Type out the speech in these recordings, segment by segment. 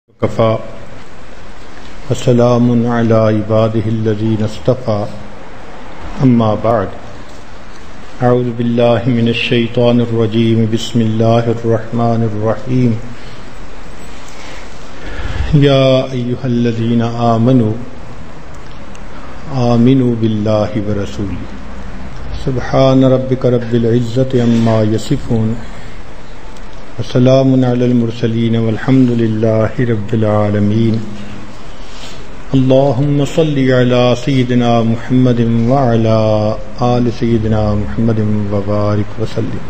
کفا وسلام علی عباده الذین اصطفى اما بعد اعوذ باللہ من الشیطان الرجیم بسم اللہ الرحمن الرحیم یا ایہا الذین آمنوا باللہ ورسولہ سبحان ربک رب العزت عما یصفون وسلام علی المرسلین والحمد للہ رب العالمین اللہم صلی علی سیدنا محمد وعلی آل سیدنا محمد وبارک وسلم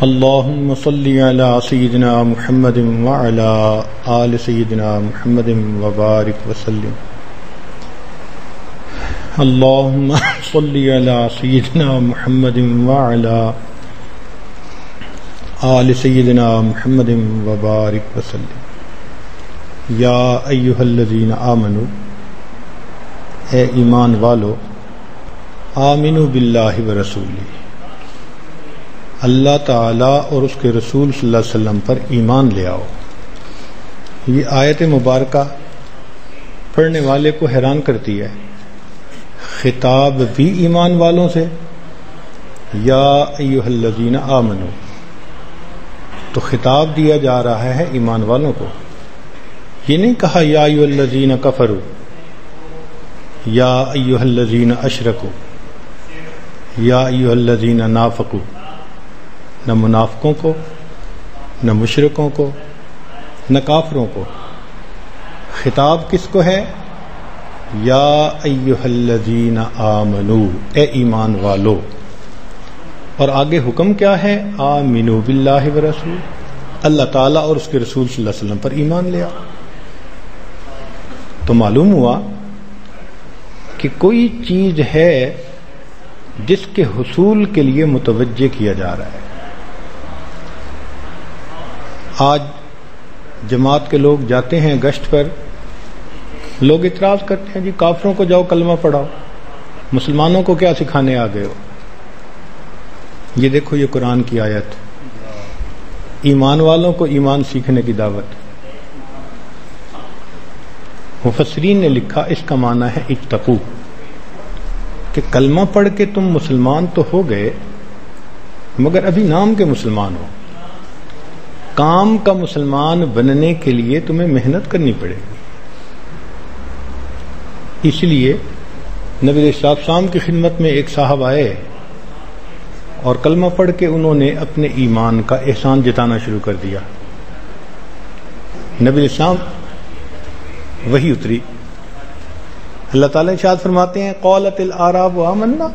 اللہم صلی علی سیدنا محمد وعلی آل سیدنا محمد وبارک وسلم اللہم صلی علی سیدنا محمد وعلی آل سیدنا محمد وبارک وسلم یا ایہا الذین آمنوا اے ایمان والو آمنوا باللہ ورسولہ اللہ تعالیٰ اور اس کے رسول صلی اللہ علیہ وسلم پر ایمان لے آؤ۔ یہ آیت مبارکہ پڑھنے والے کو حیران کرتی ہے، خطاب بھی ایمان والوں سے، یا ایہا الذین آمنوا، تو خطاب دیا جا رہا ہے ایمان والوں کو۔ یہ نہیں کہا یا ایھا الذین کفروا، یا ایھا الذین اشرکوا، یا ایھا الذین نافقوا، نہ منافقوں کو، نہ مشرکوں کو، نہ کافروں کو۔ خطاب کس کو ہے؟ یا ایھا الذین آمنوا، اے ایمان والو۔ اور آگے حکم کیا ہے؟ آمنوا باللہ ورسول، اللہ تعالیٰ اور اس کے رسول صلی اللہ علیہ وسلم پر ایمان لیا۔ تو معلوم ہوا کہ کوئی چیز ہے جس کے حصول کے لیے متوجہ کیا جا رہا ہے۔ آج جماعت کے لوگ جاتے ہیں گشت پر، لوگ اعتراض کرتے ہیں جی کافروں کو جاؤ کلمہ پڑھاؤ، مسلمانوں کو کیا سکھانے آ گئے ہو؟ یہ دیکھو یہ قرآن کی آیت، ایمان والوں کو ایمان سیکھنے کی دعوت۔ مفسرین نے لکھا اس کا معنی ہے اتقو، کہ کلمہ پڑھ کے تم مسلمان تو ہو گئے مگر ابھی نام کے مسلمان ہو، کام کا مسلمان بننے کے لیے تمہیں محنت کرنی پڑے گی۔ اس لیے نبی علیہ السلام کی خدمت میں ایک صاحب آئے اور کلمہ پڑھ کے انہوں نے اپنے ایمان کا احسان جتانا شروع کر دیا۔ نبی علیہ السلام وحی اتری، اللہ تعالیٰ ارشاد فرماتے ہیں قالت الاعراب آمنا،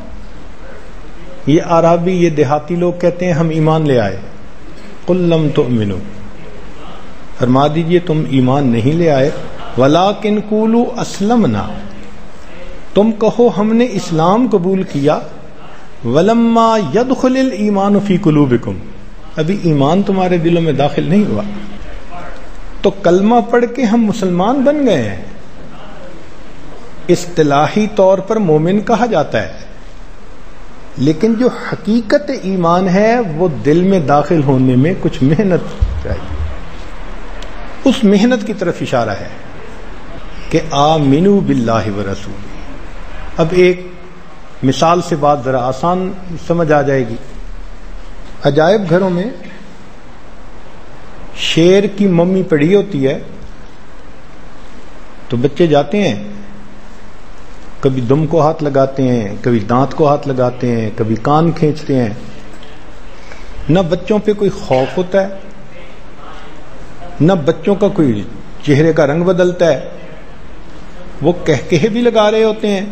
یہ اعرابی، یہ دیہاتی لوگ کہتے ہیں ہم ایمان لے آئے۔ قل لم تؤمنوا، فرما دیجئے تم ایمان نہیں لے آئے، ولکن قولوا اسلمنا، تم کہو ہم نے اسلام قبول کیا، ولما يدخل الایمان فی قلوبکم، ابھی ایمان تمہارے دلوں میں داخل نہیں ہوا۔ تو کلمہ پڑھ کے ہم مسلمان بن گئے ہیں، اصطلاحی طور پر مومن کہا جاتا ہے، لیکن جو حقیقت ایمان ہے وہ دل میں داخل ہونے میں کچھ محنت چاہیے۔ اس محنت کی طرف اشارہ ہے کہ آمنوا باللہ ورسولہ۔ اب ایک مثال سے بات ذرا آسان سمجھ آ جائے گی۔ عجائب گھروں میں شیر کی ممی پڑی ہوتی ہے تو بچے جاتے ہیں، کبھی دم کو ہاتھ لگاتے ہیں، کبھی دانت کو ہاتھ لگاتے ہیں، کبھی کان کھینچتے ہیں۔ نہ بچوں پہ کوئی خوف ہوتا ہے، نہ بچوں کا کوئی چہرے کا رنگ بدلتا ہے، وہ کہکہے بھی لگا رہے ہوتے ہیں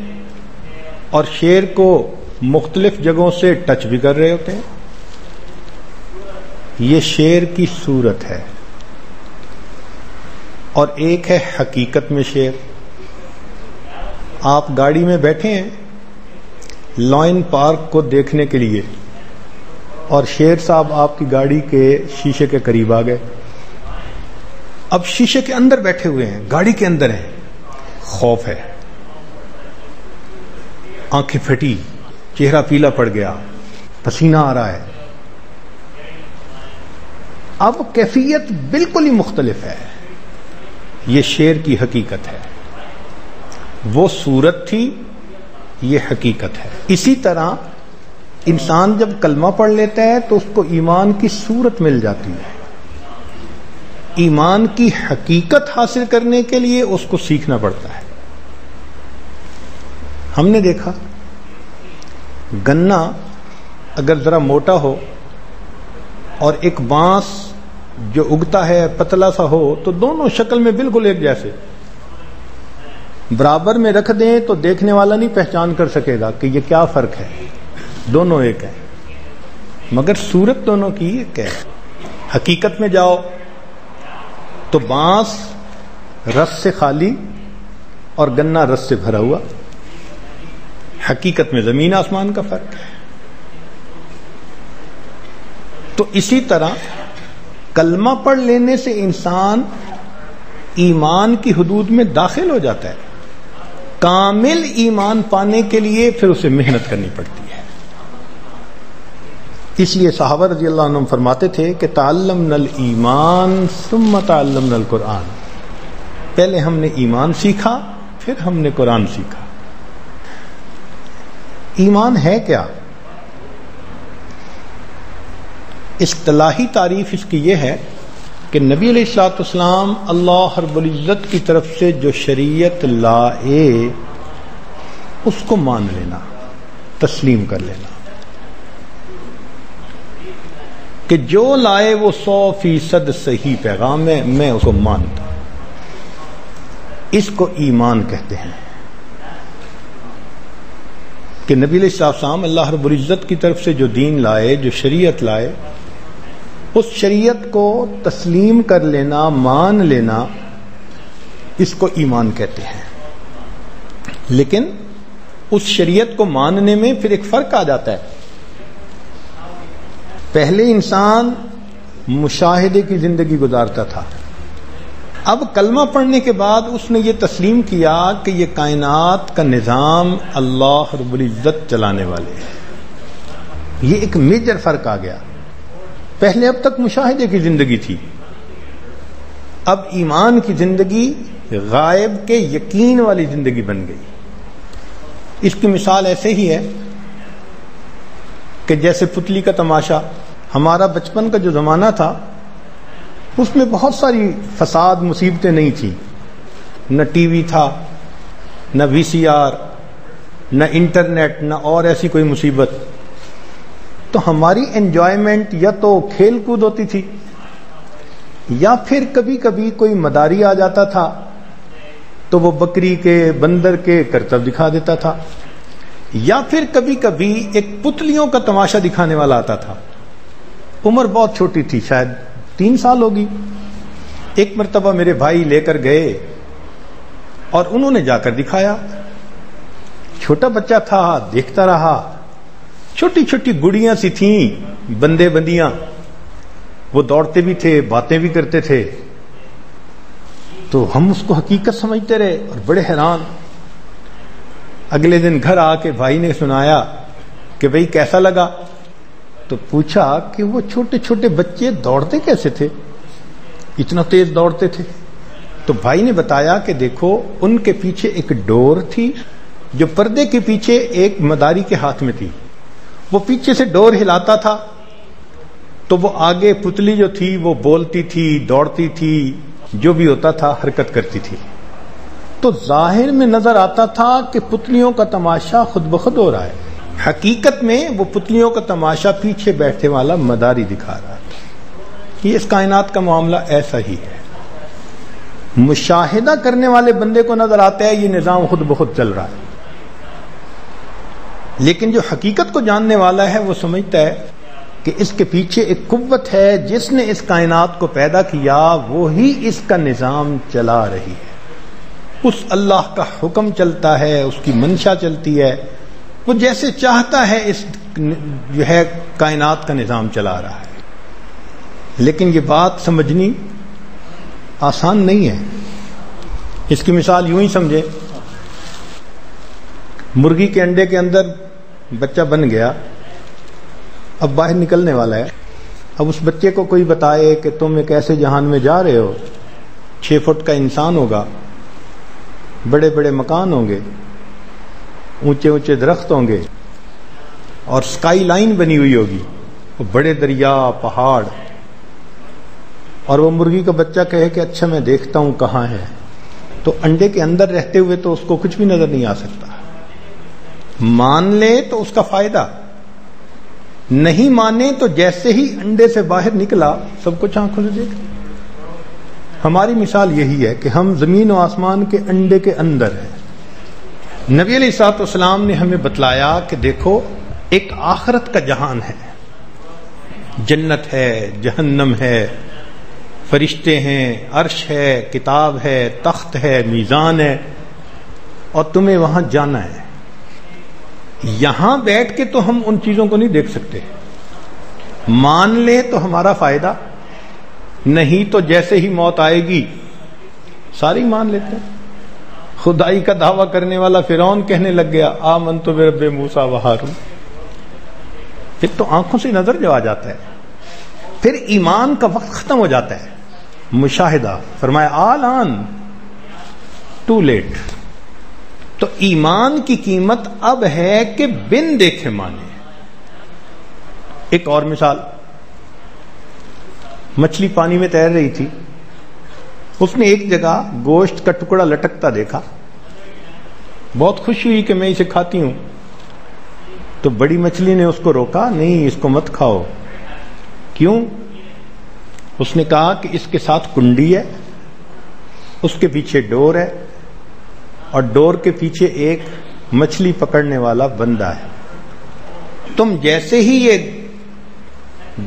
اور شیر کو مختلف جگہوں سے ٹچ بھی کر رہے ہوتے ہیں۔ یہ شیر کی صورت ہے، اور ایک ہے حقیقت میں شیر۔ آپ گاڑی میں بیٹھے ہیں لائن پارک کو دیکھنے کے لیے، اور شیر صاحب آپ کی گاڑی کے شیشے کے قریب آ گئے۔ اب شیشے کے اندر بیٹھے ہوئے ہیں، گاڑی کے اندر ہیں، خوف ہے، آنکھیں پھٹی، چہرہ پیلا پڑ گیا، پسینہ آ رہا ہے۔ اب کیفیت بالکل ہی مختلف ہے. یہ شعر کی حقیقت ہے، وہ صورت تھی، یہ حقیقت ہے. اسی طرح انسان جب کلمہ پڑھ لیتا ہے تو اس کو ایمان کی صورت مل جاتی ہے. ایمان کی حقیقت حاصل کرنے کے لیے اس کو سیکھنا پڑتا ہے. ہم نے دیکھا گنا اگر ذرا موٹا ہو اور ایک بانس جو اگتا ہے پتلا سا ہو تو دونوں شکل میں بالکل ایک جیسے، برابر میں رکھ دیں تو دیکھنے والا نہیں پہچان کر سکے گا کہ یہ کیا فرق ہے، دونوں ایک ہیں، مگر صورت دونوں کی ایک ہے. حقیقت میں جاؤ تو بانس رس سے خالی اور گنا رس سے بھرا ہوا، حقیقت میں زمین آسمان کا فرق ہے. تو اسی طرح کلمہ پڑھ لینے سے انسان ایمان کی حدود میں داخل ہو جاتا ہے. کامل ایمان پانے کے لیے پھر اسے محنت کرنی پڑتی ہے. اس لیے صحابہ رضی اللہ عنہم فرماتے تھے کہ تعلمنا الایمان ثم تعلمنا القرآن، پہلے ہم نے ایمان سیکھا پھر ہم نے قرآن سیکھا. ایمان ہے کیا؟ اصطلاحی تعریف اس کی یہ ہے کہ نبی علیہ الصلوۃ والسلام اللہ رب العزت کی طرف سے جو شریعت لائے اس کو مان لینا، تسلیم کر لینا، کہ جو لائے وہ 100% صحیح پیغام ہے، میں اس کو مانتا ہوں. اس کو ایمان کہتے ہیں کہ نبی علیہ السلام اللہ رب العزت کی طرف سے جو دین لائے، جو شریعت لائے، اس شریعت کو تسلیم کر لینا، مان لینا، اس کو ایمان کہتے ہیں. لیکن اس شریعت کو ماننے میں پھر ایک فرق آ جاتا ہے. پہلے انسان مشاہدے کی زندگی گزارتا تھا، اب کلمہ پڑھنے کے بعد اس نے یہ تسلیم کیا کہ یہ کائنات کا نظام اللہ رب العزت چلانے والے ہیں. یہ ایک میجر فرق آ گیا. پہلے اب تک مشاہدے کی زندگی تھی، اب ایمان کی زندگی غائب کے یقین والی زندگی بن گئی. اس کی مثال ایسے ہی ہے کہ جیسے پتلی کا تماشا. ہمارا بچپن کا جو زمانہ تھا اس میں بہت ساری فساد مصیبتیں نہیں تھیں، نہ ٹی وی تھا، نہ وی سی آر، نہ انٹرنیٹ، نہ اور ایسی کوئی مصیبت. تو ہماری انجوائمنٹ یا تو کھیل کود ہوتی تھی، یا پھر کبھی کبھی کوئی مداری آ جاتا تھا تو وہ بکری کے بندر کے کرتب دکھا دیتا تھا، یا پھر کبھی کبھی ایک پتلیوں کا تماشا دکھانے والا آتا تھا. عمر بہت چھوٹی تھی، شاید 3 سال ہوگی. ایک مرتبہ میرے بھائی لے کر گئے اور انہوں نے جا کر دکھایا. چھوٹا بچہ تھا، دیکھتا رہا. چھوٹی چھوٹی گڑیاں سی تھیں، بندے بندیاں، وہ دوڑتے بھی تھے، باتیں بھی کرتے تھے. تو ہم اس کو حقیقت سمجھتے رہے اور بڑے حیران. اگلے دن گھر آ کے بھائی نے سنایا کہ بھئی کیسا لگا؟ تو پوچھا کہ وہ چھوٹے چھوٹے بچے دوڑتے کیسے تھے، اتنا تیز دوڑتے تھے؟ تو بھائی نے بتایا کہ دیکھو ان کے پیچھے ایک ڈور تھی جو پردے کے پیچھے ایک مداری کے ہاتھ میں تھی. وہ پیچھے سے ڈور ہلاتا تھا تو وہ آگے پتلی جو تھی وہ بولتی تھی، دوڑتی تھی، جو بھی ہوتا تھا حرکت کرتی تھی. تو ظاہر میں نظر آتا تھا کہ پتلیوں کا تماشا خود بخود ہو رہا ہے، حقیقت میں وہ پتلیوں کا تماشا پیچھے بیٹھے والا مداری دکھا رہا تھا. یہ اس کائنات کا معاملہ ایسا ہی ہے. مشاہدہ کرنے والے بندے کو نظر آتا ہے یہ نظام خود بخود چل رہا ہے، لیکن جو حقیقت کو جاننے والا ہے وہ سمجھتا ہے کہ اس کے پیچھے ایک قوت ہے جس نے اس کائنات کو پیدا کیا، وہی اس کا نظام چلا رہی ہے. اس اللہ کا حکم چلتا ہے، اس کی منشا چلتی ہے، وہ جیسے چاہتا ہے اس جو ہے کائنات کا نظام چلا رہا ہے. لیکن یہ بات سمجھنی آسان نہیں ہے. اس کی مثال یوں ہی سمجھے، مرغی کے انڈے کے اندر بچہ بن گیا، اب باہر نکلنے والا ہے. اب اس بچے کو کوئی بتائے کہ تم ایک ایسے جہان میں جا رہے ہو، 6 فٹ کا انسان ہوگا، بڑے بڑے مکان ہوں گے، اونچے اونچے درخت ہوں گے، اور سکائی لائن بنی ہوئی ہوگی، وہ بڑے دریا، پہاڑ، اور وہ مرغی کا بچہ کہے کہ اچھا میں دیکھتا ہوں کہاں ہے، تو انڈے کے اندر رہتے ہوئے تو اس کو کچھ بھی نظر نہیں آ سکتا۔ مان لے تو اس کا فائدہ، نہیں مانے تو جیسے ہی انڈے سے باہر نکلا سب کچھ آنکھوں سے دیکھ۔ ہماری مثال یہی ہے کہ ہم زمین و آسمان کے انڈے کے اندر ہیں۔ نبی علیہ الصلوۃ والسلام نے ہمیں بتلایا کہ دیکھو ایک آخرت کا جہان ہے، جنت ہے، جہنم ہے، فرشتے ہیں، عرش ہے، کتاب ہے، تخت ہے، میزان ہے، اور تمہیں وہاں جانا ہے۔ یہاں بیٹھ کے تو ہم ان چیزوں کو نہیں دیکھ سکتے، مان لیں تو ہمارا فائدہ، نہیں تو جیسے ہی موت آئے گی ساری مان لیتے ہیں۔ خدائی کا دعویٰ کرنے والا فرعون کہنے لگ گیا آمنت برب موسیٰ و ہارون، پھر تو آنکھوں سے نظر جو آ جاتا ہے، پھر ایمان کا وقت ختم ہو جاتا ہے۔ مشاہدہ فرمایا آلان ٹو لیٹ۔ تو ایمان کی قیمت اب ہے کہ بن دیکھے مانے۔ ایک اور مثال، مچھلی پانی میں تیر رہی تھی، اس نے ایک جگہ گوشت کا ٹکڑا لٹکتا دیکھا، بہت خوشی ہوئی کہ میں اسے کھاتی ہوں، تو بڑی مچھلی نے اس کو روکا، نہیں اس کو مت کھاؤ۔ کیوں؟ اس نے کہا کہ اس کے ساتھ کنڈی ہے، اس کے پیچھے ڈور ہے، اور ڈور کے پیچھے ایک مچھلی پکڑنے والا بندہ ہے۔ تم جیسے ہی یہ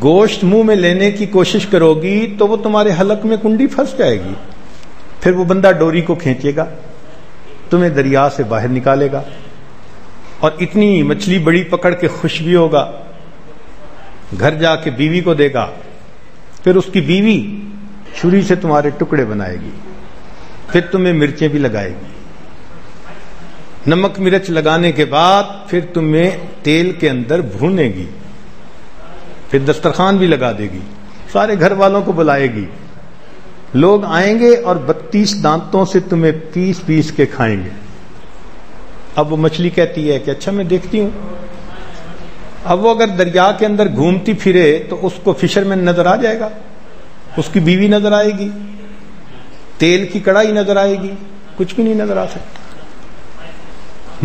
گوشت منہ میں لینے کی کوشش کرو گی تو وہ تمہارے حلق میں کنڈی پھنس جائے گی، پھر وہ بندہ ڈوری کو کھینچے گا، تمہیں دریا سے باہر نکالے گا، اور اتنی مچھلی بڑی پکڑ کے خوش بھی ہوگا، گھر جا کے بیوی کو دے گا، پھر اس کی بیوی چھری سے تمہارے ٹکڑے بنائے گی، پھر تمہیں مرچیں بھی لگائے گی، نمک مرچ لگانے کے بعد پھر تمہیں تیل کے اندر بھونے گی، پھر دسترخوان بھی لگا دے گی، سارے گھر والوں کو بلائے گی، لوگ آئیں گے اور 32 دانتوں سے تمہیں پیس پیس کے کھائیں گے۔ اب وہ مچھلی کہتی ہے کہ اچھا میں دیکھتی ہوں۔ اب وہ اگر دریا کے اندر گھومتی پھرے تو اس کو فشرمین نظر آ جائے گا، اس کی بیوی نظر آئے گی، تیل کی کڑائی نظر آئے گی، کچھ بھی نہیں نظر آ سکتا۔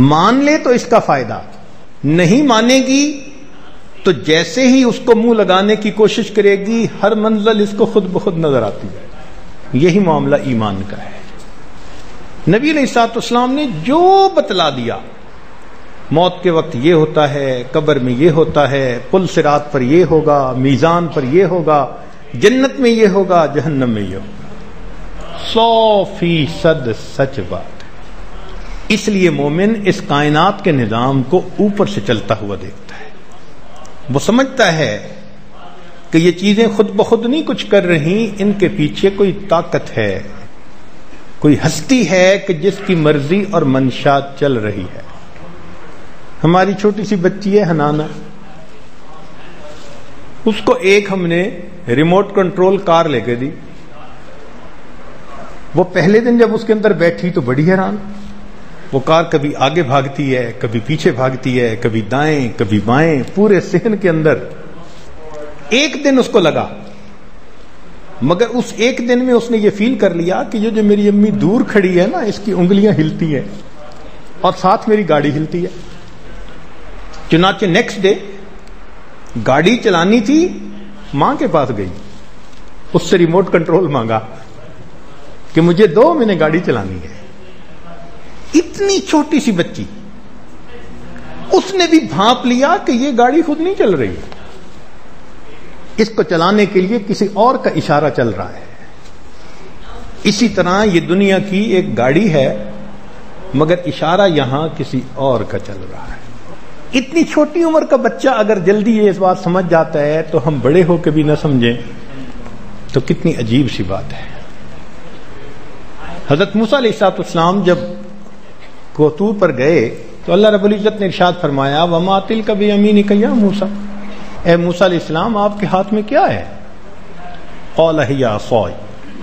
مان لے تو اس کا فائدہ، نہیں مانے گی تو جیسے ہی اس کو منہ لگانے کی کوشش کرے گی ہر منزل اس کو خود بخود نظر آتی ہے۔ یہی معاملہ ایمان کا ہے۔ نبی علیہ الصلوۃ والسلام نے جو بتلا دیا، موت کے وقت یہ ہوتا ہے، قبر میں یہ ہوتا ہے، پل صراط پر یہ ہوگا، میزان پر یہ ہوگا، جنت میں یہ ہوگا، جہنم میں یہ ہوگا، 100% سچ بات۔ اس لیے مومن اس کائنات کے نظام کو اوپر سے چلتا ہوا دیکھتا ہے، وہ سمجھتا ہے کہ یہ چیزیں خود بخود نہیں کچھ کر رہی، ان کے پیچھے کوئی طاقت ہے، کوئی ہستی ہے کہ جس کی مرضی اور منشا چل رہی ہے۔ ہماری چھوٹی سی بچی ہے حنانہ، اس کو ایک ہم نے ریموٹ کنٹرول کار لے کے دی، وہ پہلے دن جب اس کے اندر بیٹھی تو بڑی حیران، وہ کار کبھی آگے بھاگتی ہے، کبھی پیچھے بھاگتی ہے، کبھی دائیں کبھی بائیں، پورے صحن کے اندر۔ ایک دن اس کو لگا، مگر اس ایک دن میں اس نے یہ فیل کر لیا کہ یہ جو میری امی دور کھڑی ہے نا، اس کی انگلیاں ہلتی ہیں اور ساتھ میری گاڑی ہلتی ہے۔ چنانچہ نیکسٹ ڈے گاڑی چلانی تھی، ماں کے پاس گئی، اس سے ریموٹ کنٹرول مانگا کہ مجھے دو، میں نے گاڑی چلانی ہے۔ اتنی چھوٹی سی بچی، اس نے بھی بھانپ لیا کہ یہ گاڑی خود نہیں چل رہی، اس کو چلانے کے لیے کسی اور کا اشارہ چل رہا ہے۔ اسی طرح یہ دنیا کی ایک گاڑی ہے، مگر اشارہ یہاں کسی اور کا چل رہا ہے۔ اتنی چھوٹی عمر کا بچہ اگر جلدی یہ اس بات سمجھ جاتا ہے تو ہم بڑے ہو کے بھی نہ سمجھیں تو کتنی عجیب سی بات ہے۔ حضرت موسیٰ علیہ السلام جب کوہ طور پر گئے تو اللہ رب العزت نے ارشاد فرمایا وَمَا تِلْكَ بِيَمِينِكَ يَا موسیٰ، اے موسیٰ علیہ السلام آپ کے ہاتھ میں کیا ہے؟ قال ہی عصای،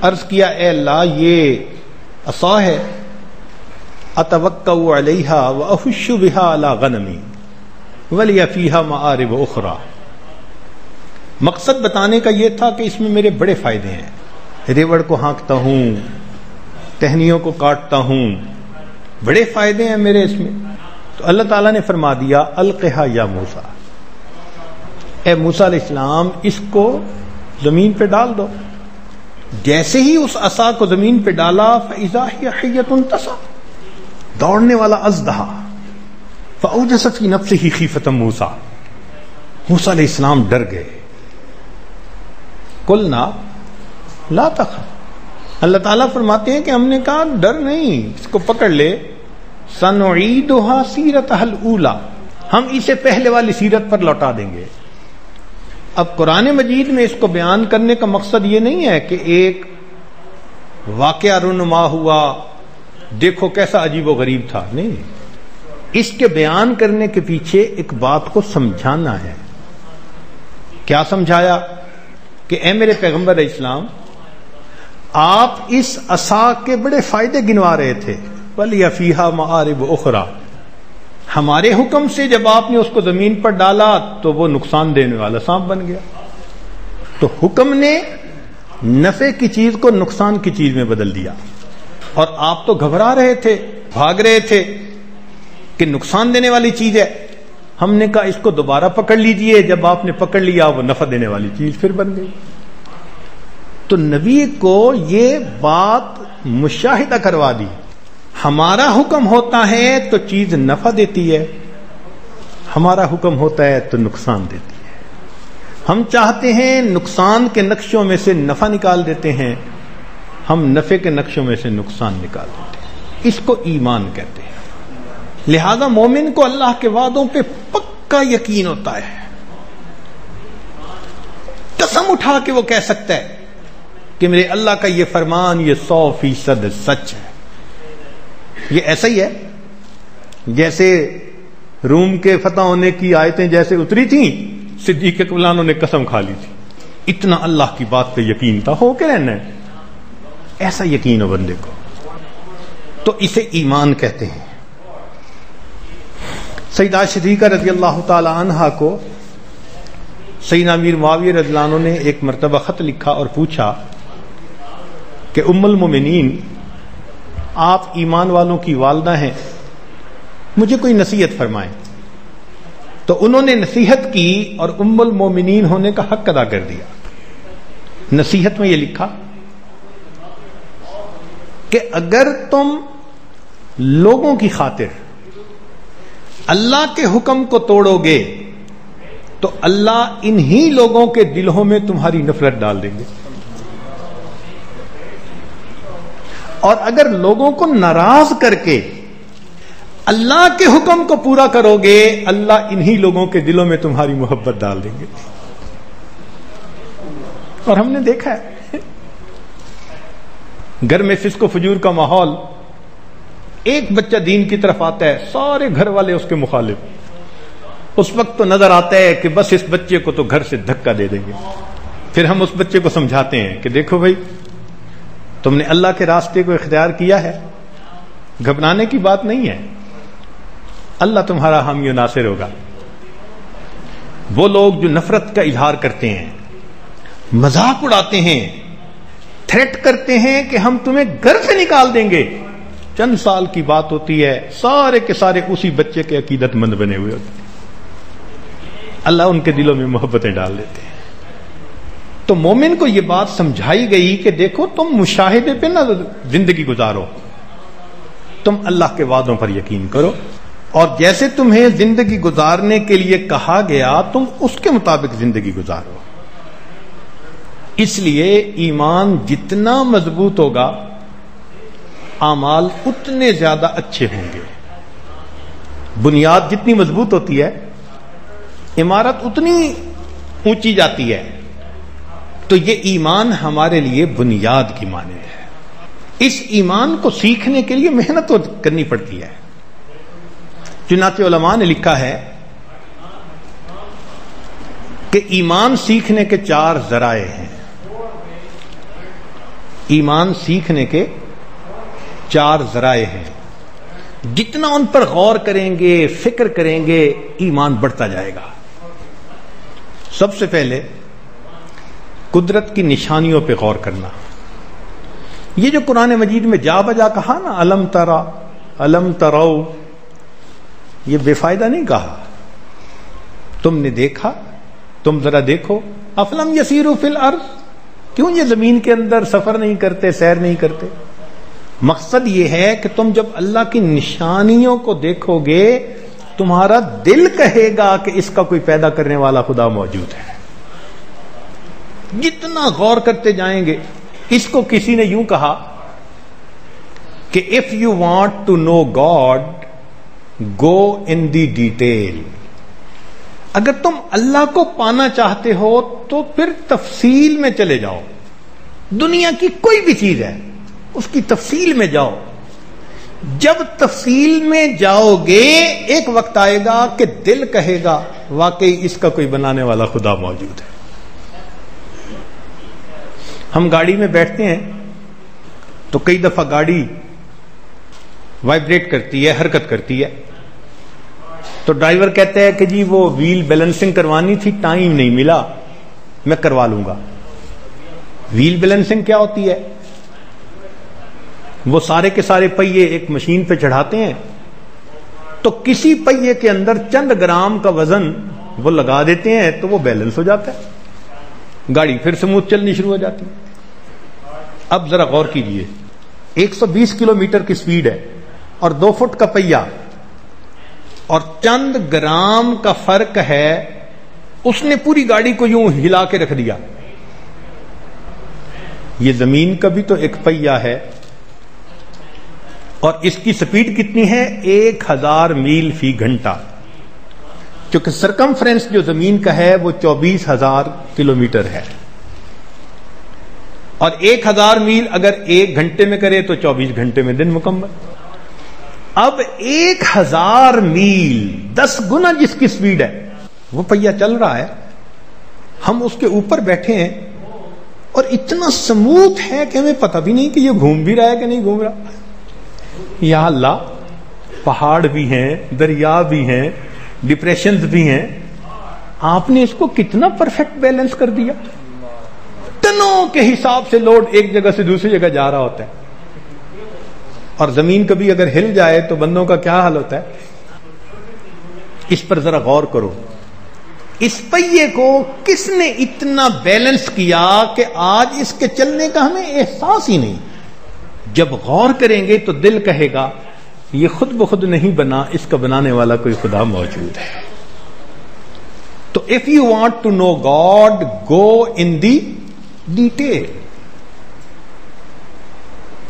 عرض کیا اے اللہ یہ عصا ہے، اتوکأ علیہا واحش بہا علی غنمی ولی فیہا مآرب اخری۔ مقصد بتانے کا یہ تھا کہ اس میں میرے بڑے فائدے ہیں، ریوڑ کو ہانکتا ہوں، ٹہنیوں کو کاٹتا ہوں، بڑے فائدے ہیں میرے اس میں۔ تو اللہ تعالیٰ نے فرما دیا القھا یا موسیٰ، اے موسیٰ علیہ السلام اس کو زمین پہ ڈال دو۔ جیسے ہی اس عصا کو زمین پہ ڈالا فاذا ہی حیۃ تسعی، دوڑنے والا اژدہا، فاوجس فی نفسہ خیفۃ موسیٰ، موسیٰ علیہ السلام ڈر گئے۔ قلنا لا تخف، اللہ تعالیٰ فرماتے ہیں کہ ہم نے کہا ڈر نہیں، اس کو پکڑ لے، سنعیدھا سیرتھا الاولی، ہم اسے پہلے والی سیرت پر لوٹا دیں گے۔ اب قرآن مجید میں اس کو بیان کرنے کا مقصد یہ نہیں ہے کہ ایک واقعہ رونما ہوا، دیکھو کیسا عجیب و غریب تھا، نہیں، اس کے بیان کرنے کے پیچھے ایک بات کو سمجھانا ہے۔ کیا سمجھایا؟ کہ اے میرے پیغمبر علیہ السلام آپ اس عصا کے بڑے فائدے گنوا رہے تھے، وَلِيَ فِيهَا مَآرِبُ أُخْرَى، ہمارے حکم سے جب آپ نے اس کو زمین پر ڈالا تو وہ نقصان دینے والا سانپ بن گیا۔ تو حکم نے نفع کی چیز کو نقصان کی چیز میں بدل دیا، اور آپ تو گھبرا رہے تھے، بھاگ رہے تھے کہ نقصان دینے والی چیز ہے۔ ہم نے کہا اس کو دوبارہ پکڑ لیجئے، جب آپ نے پکڑ لیا وہ نفع دینے والی چیز پھر بن گئی۔ تو نبی کو یہ بات مشاہدہ کروا دی، ہمارا حکم ہوتا ہے تو چیز نفع دیتی ہے، ہمارا حکم ہوتا ہے تو نقصان دیتی ہے۔ ہم چاہتے ہیں نقصان کے نقشوں میں سے نفع نکال دیتے ہیں، ہم نفع کے نقشوں میں سے نقصان نکال دیتے ہیں، اس کو ایمان کہتے ہیں۔ لہذا مومن کو اللہ کے وعدوں پہ پکا یقین ہوتا ہے، قسم اٹھا کے وہ کہہ سکتا ہے کہ میرے اللہ کا یہ فرمان یہ 100% سچ ہے۔ یہ ایسا ہی ہے جیسے روم کے فتح ہونے کی آیتیں جیسے اتری تھیں، صدیق اکبر انہوں نے قسم کھا لی تھی، اتنا اللہ کی بات پہ یقین تھا، ہو کے رہنا ہے، ایسا یقین ہو بندے کو، تو اسے ایمان کہتے ہیں۔ سیدہ صدیقہ رضی اللہ تعالی عنہا کو سیدنا امیر معاویہ رضی اللہ عنہ نے ایک مرتبہ خط لکھا اور پوچھا کہ ام المومنین آپ ایمان والوں کی والدہ ہیں، مجھے کوئی نصیحت فرمائیں۔ تو انہوں نے نصیحت کی اور ام المومنین ہونے کا حق ادا کر دیا۔ نصیحت میں یہ لکھا کہ اگر تم لوگوں کی خاطر اللہ کے حکم کو توڑو گے تو اللہ انہی لوگوں کے دلوں میں تمہاری نفرت ڈال دیں گے، اور اگر لوگوں کو ناراض کر کے اللہ کے حکم کو پورا کرو گے اللہ انہی لوگوں کے دلوں میں تمہاری محبت ڈال دیں گے۔ اور ہم نے دیکھا ہے گھر میں فسق و فجور کا ماحول، ایک بچہ دین کی طرف آتا ہے سارے گھر والے اس کے مخالف، اس وقت تو نظر آتا ہے کہ بس اس بچے کو تو گھر سے دھکا دے دیں گے۔ پھر ہم اس بچے کو سمجھاتے ہیں کہ دیکھو بھائی تم نے اللہ کے راستے کو اختیار کیا ہے، گھبرانے کی بات نہیں ہے، اللہ تمہارا حامی و ناصر ہوگا۔ وہ لوگ جو نفرت کا اظہار کرتے ہیں، مذاق اڑاتے ہیں، تھریٹ کرتے ہیں کہ ہم تمہیں گھر سے نکال دیں گے، چند سال کی بات ہوتی ہے سارے کے سارے اسی بچے کے عقیدت مند بنے ہوئے ہوتے ہیں، اللہ ان کے دلوں میں محبتیں ڈال دیتے ہیں۔ تو مومن کو یہ بات سمجھائی گئی کہ دیکھو تم مشاہدے پہ نہ زندگی گزارو، تم اللہ کے وعدوں پر یقین کرو، اور جیسے تمہیں زندگی گزارنے کے لیے کہا گیا تم اس کے مطابق زندگی گزارو۔ اس لیے ایمان جتنا مضبوط ہوگا اعمال اتنے زیادہ اچھے ہوں گے۔ بنیاد جتنی مضبوط ہوتی ہے عمارت اتنی اونچی جاتی ہے، تو یہ ایمان ہمارے لیے بنیاد کی مانند ہے۔ اس ایمان کو سیکھنے کے لیے محنت کرنی پڑتی ہے۔ چنانچہ علماء نے لکھا ہے کہ ایمان سیکھنے کے 4 ذرائع ہیں. ایمان سیکھنے کے 4 ذرائع ہیں. جتنا ان پر غور کریں گے، فکر کریں گے، ایمان بڑھتا جائے گا. سب سے پہلے قدرت کی نشانیوں پہ غور کرنا. یہ جو قرآن مجید میں جا بجا کہا نا الم ترا الم ترو، یہ بے فائدہ نہیں کہا. تم نے دیکھا، تم ذرا دیکھو. افلم یسیروا فی الارض، کیوں یہ زمین کے اندر سفر نہیں کرتے، سیر نہیں کرتے؟ مقصد یہ ہے کہ تم جب اللہ کی نشانیوں کو دیکھو گے تمہارا دل کہے گا کہ اس کا کوئی پیدا کرنے والا خدا موجود ہے. جتنا غور کرتے جائیں گے. اس کو کسی نے یوں کہا کہ if you want to know God, go in the detail. اگر تم اللہ کو پانا چاہتے ہو تو پھر تفصیل میں چلے جاؤ. دنیا کی کوئی بھی چیز ہے اس کی تفصیل میں جاؤ. جب تفصیل میں جاؤ گے ایک وقت آئے گا کہ دل کہے گا واقعی اس کا کوئی بنانے والا خدا موجود ہے. ہم گاڑی میں بیٹھتے ہیں تو کئی دفعہ گاڑی وائبریٹ کرتی ہے، حرکت کرتی ہے. تو ڈرائیور کہتا ہے کہ جی وہ ویل بیلنسنگ کروانی تھی، ٹائم نہیں ملا، میں کروا لوں گا. ویل بیلنسنگ کیا ہوتی ہے؟ وہ سارے کے سارے پہیے ایک مشین پہ چڑھاتے ہیں تو کسی پہیے کے اندر چند گرام کا وزن وہ لگا دیتے ہیں تو وہ بیلنس ہو جاتا ہے، گاڑی پھر سموتھ چلنی شروع ہو جاتی ہے. اب ذرا غور کیجئے، 120 کلومیٹر کی سپیڈ ہے اور 2 فٹ کا پہیا اور چند گرام کا فرق ہے، اس نے پوری گاڑی کو یوں ہلا کے رکھ دیا. یہ زمین کا بھی تو ایک پہیا ہے اور اس کی سپیڈ کتنی ہے؟ 1000 میل فی گھنٹہ. کیونکہ سرکمفرنس جو زمین کا ہے وہ 24,000 کلومیٹر ہے اور 1000 میل اگر 1 گھنٹے میں کرے تو 24 گھنٹے میں دن مکمل. اب 1000 میل 10 گنا جس کی سپیڈ ہے وہ پہیا چل رہا ہے، ہم اس کے اوپر بیٹھے ہیں اور اتنا سموتھ ہے کہ ہمیں پتہ بھی نہیں کہ یہ گھوم بھی رہا ہے کہ نہیں گھوم رہا. یا اللہ، پہاڑ بھی ہیں، دریا بھی ہیں، ڈپریشنز بھی ہیں، آپ نے اس کو کتنا پرفیکٹ بیلنس کر دیا. ٹنوں کے حساب سے لوڈ ایک جگہ سے دوسری جگہ جا رہا ہوتا ہے اور زمین کبھی اگر ہل جائے تو بندوں کا کیا حال ہوتا ہے. اس پر ذرا غور کرو، اس پہیے کو کس نے اتنا بیلنس کیا کہ آج اس کے چلنے کا ہمیں احساس ہی نہیں. جب غور کریں گے تو دل کہے گا یہ خود بخود نہیں بنا، اس کا بنانے والا کوئی خدا موجود ہے. تو if you want to know God, go in the detail.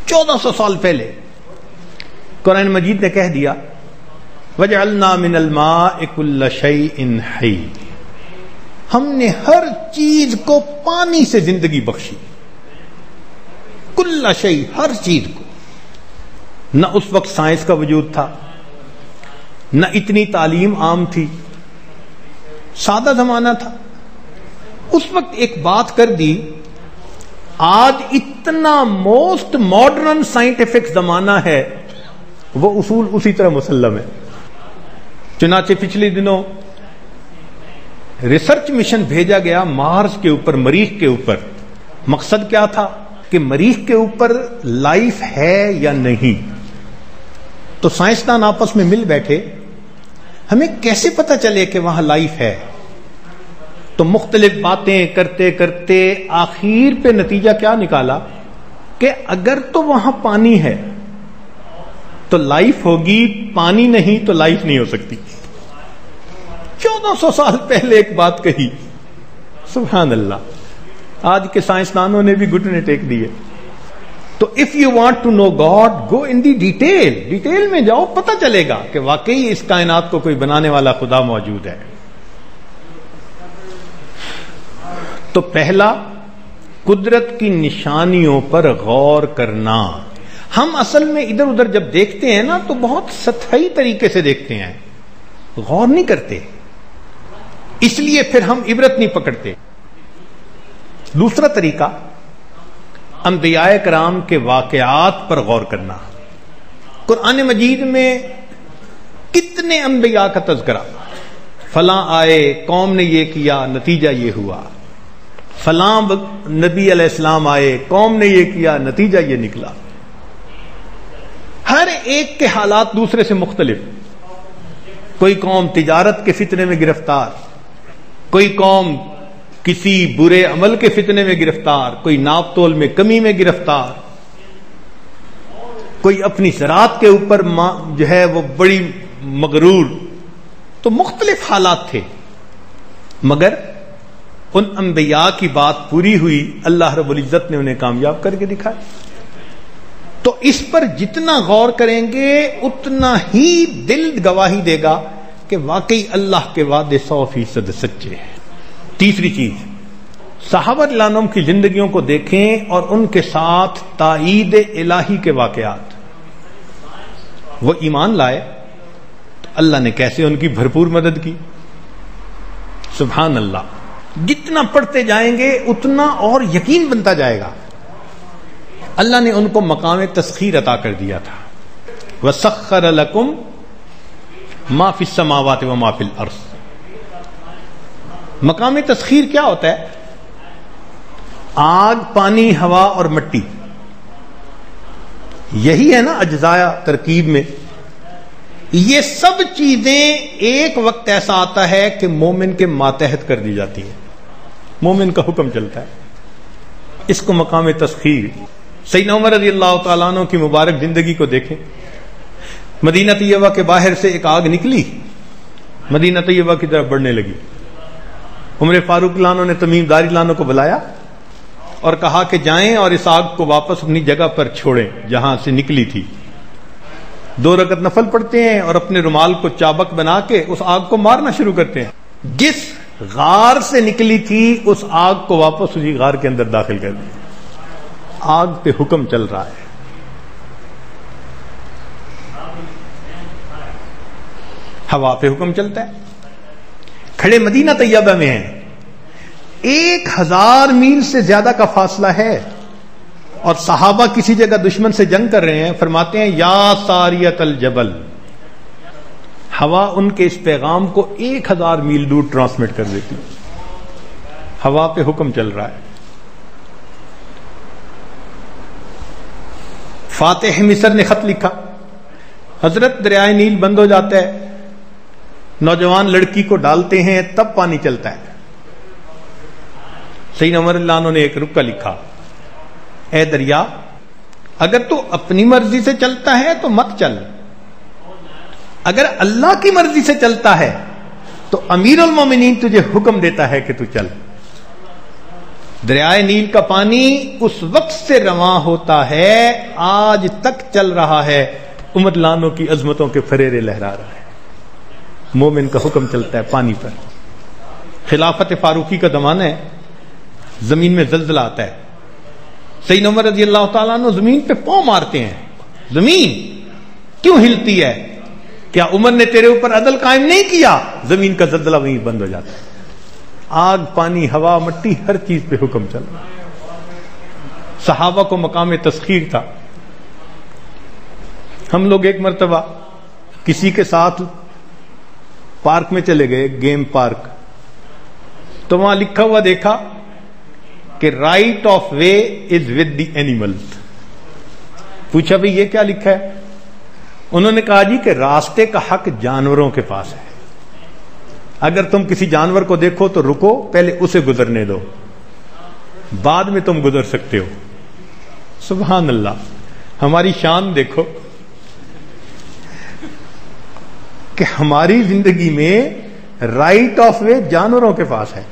1400 سال پہلے قرآن مجید نے کہہ دیا وَجَعَلْنَا مِنَ الْمَاءِ كُلَّ شَيْءٍ حَيٍّ، ہم نے ہر چیز کو پانی سے زندگی بخشی. کل شیء، ہر چیز کو. نہ اس وقت سائنس کا وجود تھا، نہ اتنی تعلیم عام تھی، سادہ زمانہ تھا. اس وقت ایک بات کر دی، آج اتنا موسٹ ماڈرن سائنٹیفک زمانہ ہے، وہ اصول اسی طرح مسلم ہے. چنانچہ پچھلے دنوں ریسرچ مشن بھیجا گیا مارس کے اوپر، مریخ کے اوپر. مقصد کیا تھا کہ مریخ کے اوپر لائف ہے یا نہیں. تو سائنسدان آپس میں مل بیٹھے، ہمیں کیسے پتہ چلے کہ وہاں لائف ہے؟ تو مختلف باتیں کرتے کرتے آخر پہ نتیجہ کیا نکالا کہ اگر تو وہاں پانی ہے تو لائف ہوگی، پانی نہیں تو لائف نہیں ہو سکتی. 1400 سال پہلے ایک بات کہی، سبحان اللہ. آج کے سائنسدانوں نے بھی گھٹنے ٹیک دیے. تو if you want to know God, go in the detail. Detail میں جاؤ، پتہ چلے گا کہ واقعی اس کائنات کو کوئی بنانے والا خدا موجود ہے. تو پہلا، قدرت کی نشانیوں پر غور کرنا. ہم اصل میں ادھر ادھر جب دیکھتے ہیں نا تو بہت سطحی طریقے سے دیکھتے ہیں، غور نہیں کرتے. اس لیے پھر ہم عبرت نہیں پکڑتے. دوسرا طریقہ انبیاء کرام کے واقعات پر غور کرنا. قرآن مجید میں کتنے انبیاء کا تذکرہ، فلاں آئے، قوم نے یہ کیا، نتیجہ یہ ہوا، فلاں نبی علیہ السلام آئے، قوم نے یہ کیا، نتیجہ یہ نکلا. ہر ایک کے حالات دوسرے سے مختلف. کوئی قوم تجارت کے فتنے میں گرفتار، کوئی قوم کسی برے عمل کے فتنے میں گرفتار، کوئی ناپ تول میں کمی میں گرفتار، کوئی اپنی زراعت کے اوپر جو ہے وہ بڑی مغرور. تو مختلف حالات تھے، مگر ان انبیاء کی بات پوری ہوئی، اللہ رب العزت نے انہیں کامیاب کر کے دکھایا. تو اس پر جتنا غور کریں گے اتنا ہی دل گواہی دے گا کہ واقعی اللہ کے وعدے 100% سچے ہیں. تیسری چیز، صحابہ رضی اللہ عنہم کی زندگیوں کو دیکھیں اور ان کے ساتھ تائید الہی کے واقعات. وہ ایمان لائے تو اللہ نے کیسے ان کی بھرپور مدد کی. سبحان اللہ. جتنا پڑھتے جائیں گے اتنا اور یقین بنتا جائے گا. اللہ نے ان کو مقام تسخیر عطا کر دیا تھا. وَسَخَّرَ لَكُمْ مَا فِي السَّمَاوَاتِ وَمَا فِي الْأَرْضِ. مقام تسخیر کیا ہوتا ہے؟ آگ، پانی، ہوا اور مٹی، یہی ہے نا اجزاء ترکیب میں. یہ سب چیزیں ایک وقت ایسا آتا ہے کہ مومن کے ماتحت کر دی جاتی ہیں، مومن کا حکم چلتا ہے. اس کو مقام تسخیر. سیدنا عمر رضی اللہ تعالیٰ عنہ کی مبارک زندگی کو دیکھیں. مدینہ طیبہ کے باہر سے ایک آگ نکلی، مدینہ طیبہ کی طرف بڑھنے لگی. عمر فاروق لانو نے تمیم داری لانو کو بلایا اور کہا کہ جائیں اور اس آگ کو واپس اپنی جگہ پر چھوڑیں جہاں سے نکلی تھی. 2 رکعت نفل پڑھتے ہیں اور اپنے رومال کو چابک بنا کے اس آگ کو مارنا شروع کرتے ہیں. جس غار سے نکلی تھی اس آگ کو واپس اسی غار کے اندر داخل کر دیا. آگ پہ حکم چل رہا ہے. ہوا پہ حکم چلتا ہے. کھڑے مدینہ طیبہ میں ہیں، 1000 میل سے زیادہ کا فاصلہ ہے اور صحابہ کسی جگہ دشمن سے جنگ کر رہے ہیں. فرماتے ہیں یا ساریت الجبل. ہوا ان کے اس پیغام کو 1000 میل دور ٹرانسمٹ کر دیتی. ہوا پہ حکم چل رہا ہے. فاتح مصر نے خط لکھا، حضرت دریائے نیل بند ہو جاتا ہے، نوجوان لڑکی کو ڈالتے ہیں تب پانی چلتا ہے. سیدنا عمر اللہ عنہ نے ایک رکا لکھا، اے دریا اگر تو اپنی مرضی سے چلتا ہے تو مت چل، اگر اللہ کی مرضی سے چلتا ہے تو امیر المومنین تجھے حکم دیتا ہے کہ تو چل. دریائے نیل کا پانی اس وقت سے رواں ہوتا ہے، آج تک چل رہا ہے. عمر لانو کی عظمتوں کے فریرے لہرا رہا ہے. مومن کا حکم چلتا ہے پانی پر. خلافت فاروقی کا زمانہ ہے، زمین میں زلزلہ آتا ہے. سیدنا عمر رضی اللہ تعالیٰ عنہ زمین پہ پاؤں مارتے ہیں. زمین کیوں ہلتی ہے؟ کیا عمر نے تیرے اوپر عدل قائم نہیں کیا؟ زمین کا زلزلہ وہیں بند ہو جاتا ہے. آگ، پانی، ہوا، مٹی، ہر چیز پہ حکم چل رہا. صحابہ کو مقام تسخیر تھا. ہم لوگ ایک مرتبہ کسی کے ساتھ پارک میں چلے گئے، گیم پارک، تو وہاں لکھا ہوا دیکھا کہ right of way is with the animals. پوچھا بھئی یہ کیا لکھا ہے؟ انہوں نے کہا جی کہ راستے کا حق جانوروں کے پاس ہے. اگر تم کسی جانور کو دیکھو تو رکو، پہلے اسے گزرنے دو، بعد میں تم گزر سکتے ہو. سبحان اللہ. ہماری شان دیکھو کہ ہماری زندگی میں رائٹ آف وے جانوروں کے پاس ہے.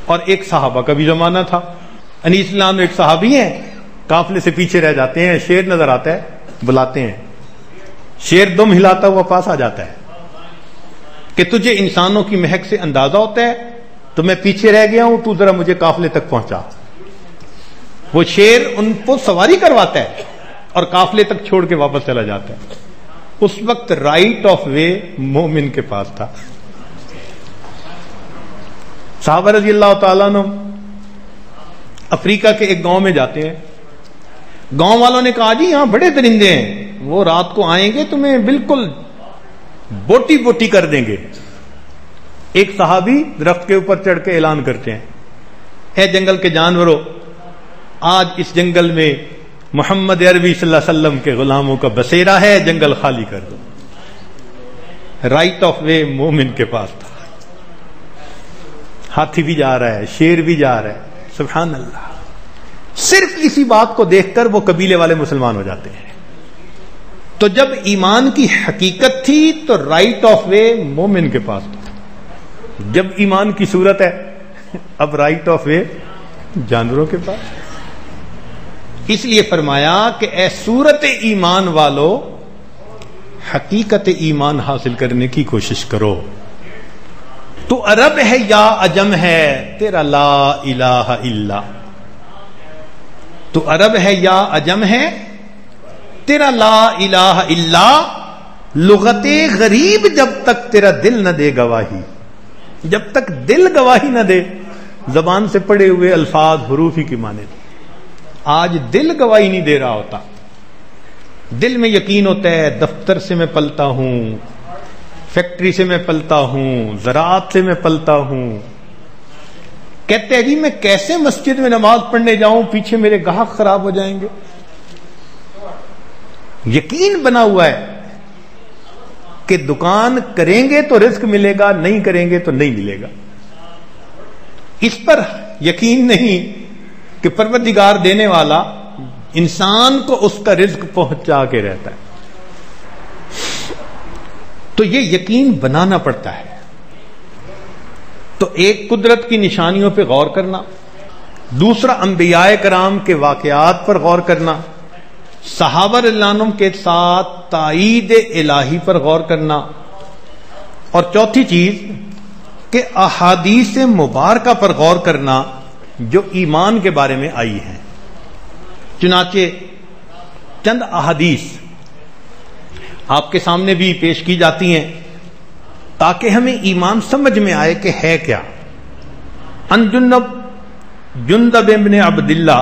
اور ایک صحابہ کا بھی زمانہ تھا. انیس اسلام ایک صحابی ہیں، قافلے سے پیچھے رہ جاتے ہیں، شیر نظر آتا ہے، بلاتے ہیں. شیر دم ہلاتا ہوا پاس آ جاتا ہے کہ تجھے انسانوں کی مہک سے اندازہ ہوتا ہے تو میں پیچھے رہ گیا ہوں، تو ذرا مجھے قافلے تک پہنچا. وہ شیر ان کو سواری کرواتا ہے اور قافلے تک چھوڑ کے واپس چلا جاتا ہے. اس وقت رائٹ آف وے مومن کے پاس تھا. صحابہ رضی اللہ تعالیٰ عنہ افریقہ کے ایک گاؤں میں جاتے ہیں. گاؤں والوں نے کہا جی یہاں بڑے درندے ہیں, وہ رات کو آئیں گے تمہیں بالکل بوٹی بوٹی کر دیں گے. ایک صحابی درخت کے اوپر چڑھ کے اعلان کرتے ہیں, اے جنگل کے جانوروں, آج اس جنگل میں محمد عربی صلی اللہ علیہ وسلم کے غلاموں کا بسیرا ہے, جنگل خالی کر دو. رائٹ آف وے مومن کے پاس تھا. ہاتھی بھی جا رہا ہے, شیر بھی جا رہا ہے, سبحان اللہ. صرف اسی بات کو دیکھ کر وہ قبیلے والے مسلمان ہو جاتے ہیں. تو جب ایمان کی حقیقت تھی تو رائٹ آف وے مومن کے پاس تھا. جب ایمان کی صورت ہے اب رائٹ آف وے جانوروں کے پاس. اس لیے فرمایا کہ اے صورت ایمان والو, حقیقت ایمان حاصل کرنے کی کوشش کرو. تو عرب ہے یا عجم ہے, تیرا لا الہ الا. تو عرب ہے یا عجم ہے, تیرا لا الہ الا. لغت غریب جب تک تیرا دل نہ دے گواہی, جب تک دل گواہی نہ دے, زبان سے پڑے ہوئے الفاظ حروف ہی کی مانے. آج دل گواہی نہیں دے رہا ہوتا. دل میں یقین ہوتا ہے دفتر سے میں پلتا ہوں, فیکٹری سے میں پلتا ہوں, زراعت سے میں پلتا ہوں. کہتے ہیں جی میں کیسے مسجد میں نماز پڑھنے جاؤں, پیچھے میرے گاہک خراب ہو جائیں گے. یقین بنا ہوا ہے کہ دکان کریں گے تو رزق ملے گا, نہیں کریں گے تو نہیں ملے گا. اس پر یقین نہیں کہ پروردگار دینے والا انسان کو اس کا رزق پہنچا کے رہتا ہے. تو یہ یقین بنانا پڑتا ہے. تو ایک قدرت کی نشانیوں پہ غور کرنا, دوسرا انبیاء کرام کے واقعات پر غور کرنا, صحابہ رضی اللہ عنہم کے ساتھ تائید الہی پر غور کرنا, اور چوتھی چیز کہ احادیث مبارکہ پر غور کرنا جو ایمان کے بارے میں آئی ہیں. چنانچہ چند احادیث آپ کے سامنے بھی پیش کی جاتی ہیں تاکہ ہمیں ایمان سمجھ میں آئے کہ ہے کیا. ان جندب ابن عبداللہ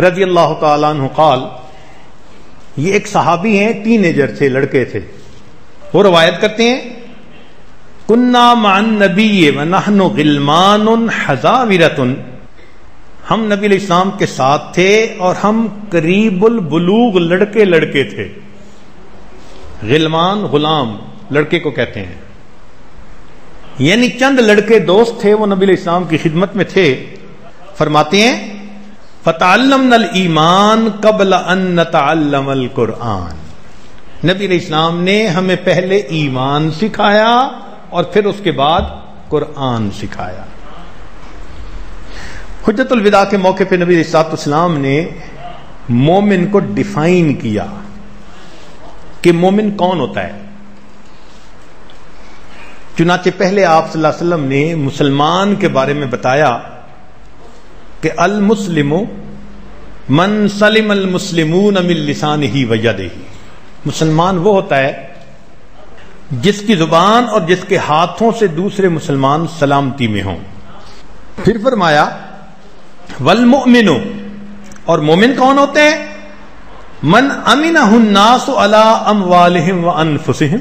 رضی اللہ تعالیٰ عنہ قال, یہ ایک صحابی ہیں, ٹین ایجر تھے, لڑکے تھے. وہ روایت کرتے ہیں کنا مع النبی ونحن غلمان حذاورۃ, ہم نبی علیہ السلام کے ساتھ تھے اور ہم قریب البلوغ لڑکے تھے. غلمان غلام لڑکے کو کہتے ہیں, یعنی چند لڑکے دوست تھے, وہ نبی علیہ السلام کی خدمت میں تھے. فرماتے ہیں فتعلمنا الایمان قبل ان نتعلم القرآن, نبی علیہ السلام نے ہمیں پہلے ایمان سکھایا اور پھر اس کے بعد قرآن سکھایا. حجت الوداع کے موقع پہ نبی علیہ السلام نے مومن کو ڈیفائن کیا کہ مومن کون ہوتا ہے. چنانچہ پہلے آپ صلی اللہ علیہ وسلم نے مسلمان کے بارے میں بتایا کہ المسلم من سلم المسلمون من لسانہ ویدہ, مسلمان وہ ہوتا ہے جس کی زبان اور جس کے ہاتھوں سے دوسرے مسلمان سلامتی میں ہوں. پھر فرمایا والمؤمن, اور مومن کون ہوتے ہیں, من امنہ الناس علی اموالہم وانفسہم,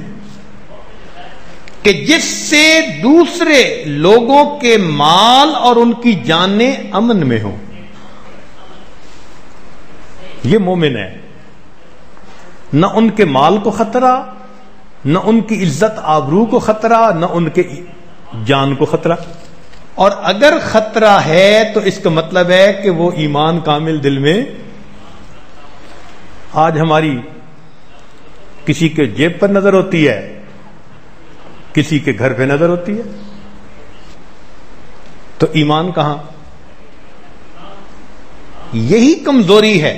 کہ جس سے دوسرے لوگوں کے مال اور ان کی جانیں امن میں ہوں. یہ مومن ہے, نہ ان کے مال کو خطرہ, نہ ان کی عزت آبرو کو خطرہ, نہ ان کے جان کو خطرہ. اور اگر خطرہ ہے تو اس کا مطلب ہے کہ وہ ایمان کامل دل میں. آج ہماری کسی کے جیب پر نظر ہوتی ہے, کسی کے گھر پہ نظر ہوتی ہے, تو ایمان کہاں؟ یہی کمزوری ہے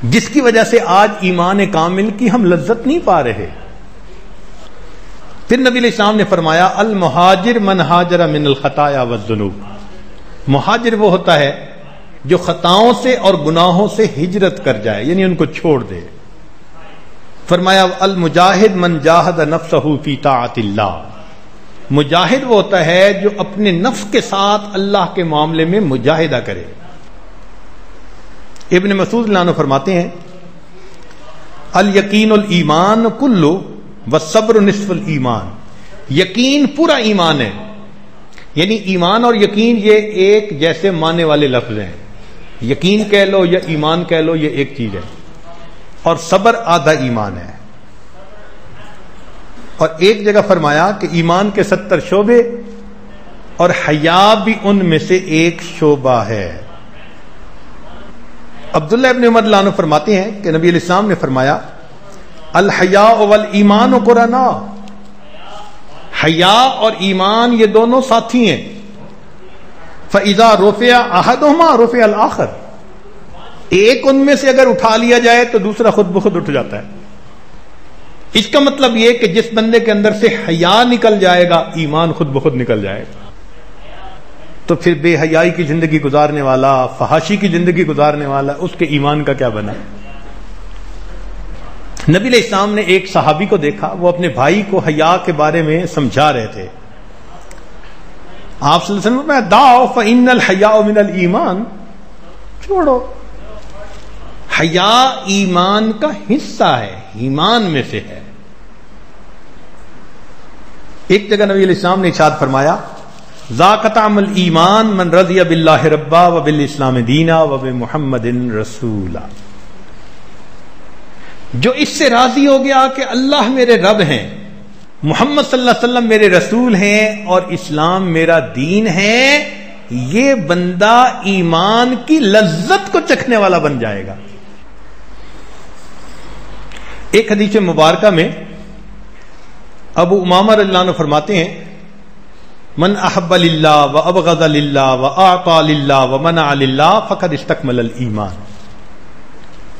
جس کی وجہ سے آج ایمان کامل کی ہم لذت نہیں پا رہے. پھر نبی علیہ السلام نے فرمایا المہاجر من ہاجر من الخطایا والذنوب, مہاجر وہ ہوتا ہے جو خطاؤں سے اور گناہوں سے ہجرت کر جائے, یعنی ان کو چھوڑ دے. فرمایا المجاہد من جاہد نفسہ فی طاعت اللہ، مجاہد وہ ہوتا ہے جو اپنے نفس کے ساتھ اللہ کے معاملے میں مجاہدہ کرے۔ ابن مسعود اللہ عنہ فرماتے ہیں الیقین الایمان کلو والصبر نصف الایمان، یقین پورا ایمان ہے، یعنی ایمان اور یقین یہ ایک جیسے معنی والے لفظ ہیں، یقین کہہ لو یا ایمان کہہ لو یہ ایک چیز ہے، اور صبر آدھا ایمان ہے۔ اور ایک جگہ فرمایا کہ ایمان کے 70 شعبے اور حیا بھی ان میں سے ایک شعبہ ہے۔ عبداللہ ابن عمر اللہ عنہ فرماتے ہیں کہ نبی علیہ السلام نے فرمایا الحیاء والایمان قرنا، حیا اور ایمان یہ دونوں ساتھی ہیں، فاذا رفع احدهما رفع الاخر، ایک ان میں سے اگر اٹھا لیا جائے تو دوسرا خود بخود اٹھ جاتا ہے۔ اس کا مطلب یہ کہ جس بندے کے اندر سے حیا نکل جائے گا ایمان خود بخود نکل جائے گا۔ تو پھر بے حیائی کی زندگی گزارنے والا، فحاشی کی زندگی گزارنے والا، اس کے ایمان کا کیا بنا؟ نبی علیہ السلام نے ایک صحابی کو دیکھا، وہ اپنے بھائی کو حیا کے بارے میں سمجھا رہے تھے۔ آپ صلی اللہ علیہ وسلم میں دعو فإن الحیاء من الایمان، چھوڑو، حیا ایمان کا حصہ ہے، ایمان میں سے ہے۔ ایک جگہ نبی علیہ السلام نے ارشاد فرمایا ذاک طعم الایمان من رضی باللہ ربا وبالاسلام دینا وبمحمد رسولا، جو اس سے راضی ہو گیا کہ اللہ میرے رب ہیں، محمد صلی اللہ علیہ وسلم میرے رسول ہیں اور اسلام میرا دین ہے، یہ بندہ ایمان کی لذت کو چکھنے والا بن جائے گا۔ ایک حدیث مبارکہ میں ابو امامہ رضی اللہ عنہ فرماتے ہیں من احب للہ وابغض للہ واعطى للہ ومنع للہ فقد استکمل الایمان،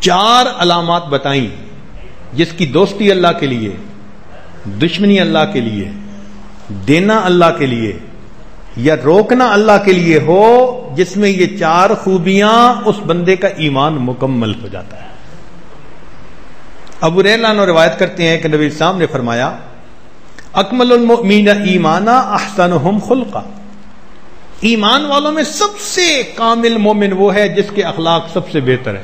4 علامات بتائیں جس کی دوستی اللہ کے لیے، دشمنی اللہ کے لیے، دینا اللہ کے لیے یا روکنا اللہ کے لیے ہو، جس میں یہ 4 خوبیاں اس بندے کا ایمان مکمل ہو جاتا ہے۔ ابو ہریرہ عنہ روایت کرتے ہیں کہ نبی السلام نے فرمایا اکمل المؤمنین ایمانا احسنہم خلقا، ایمان والوں میں سب سے کامل مومن وہ ہے جس کے اخلاق سب سے بہتر ہے۔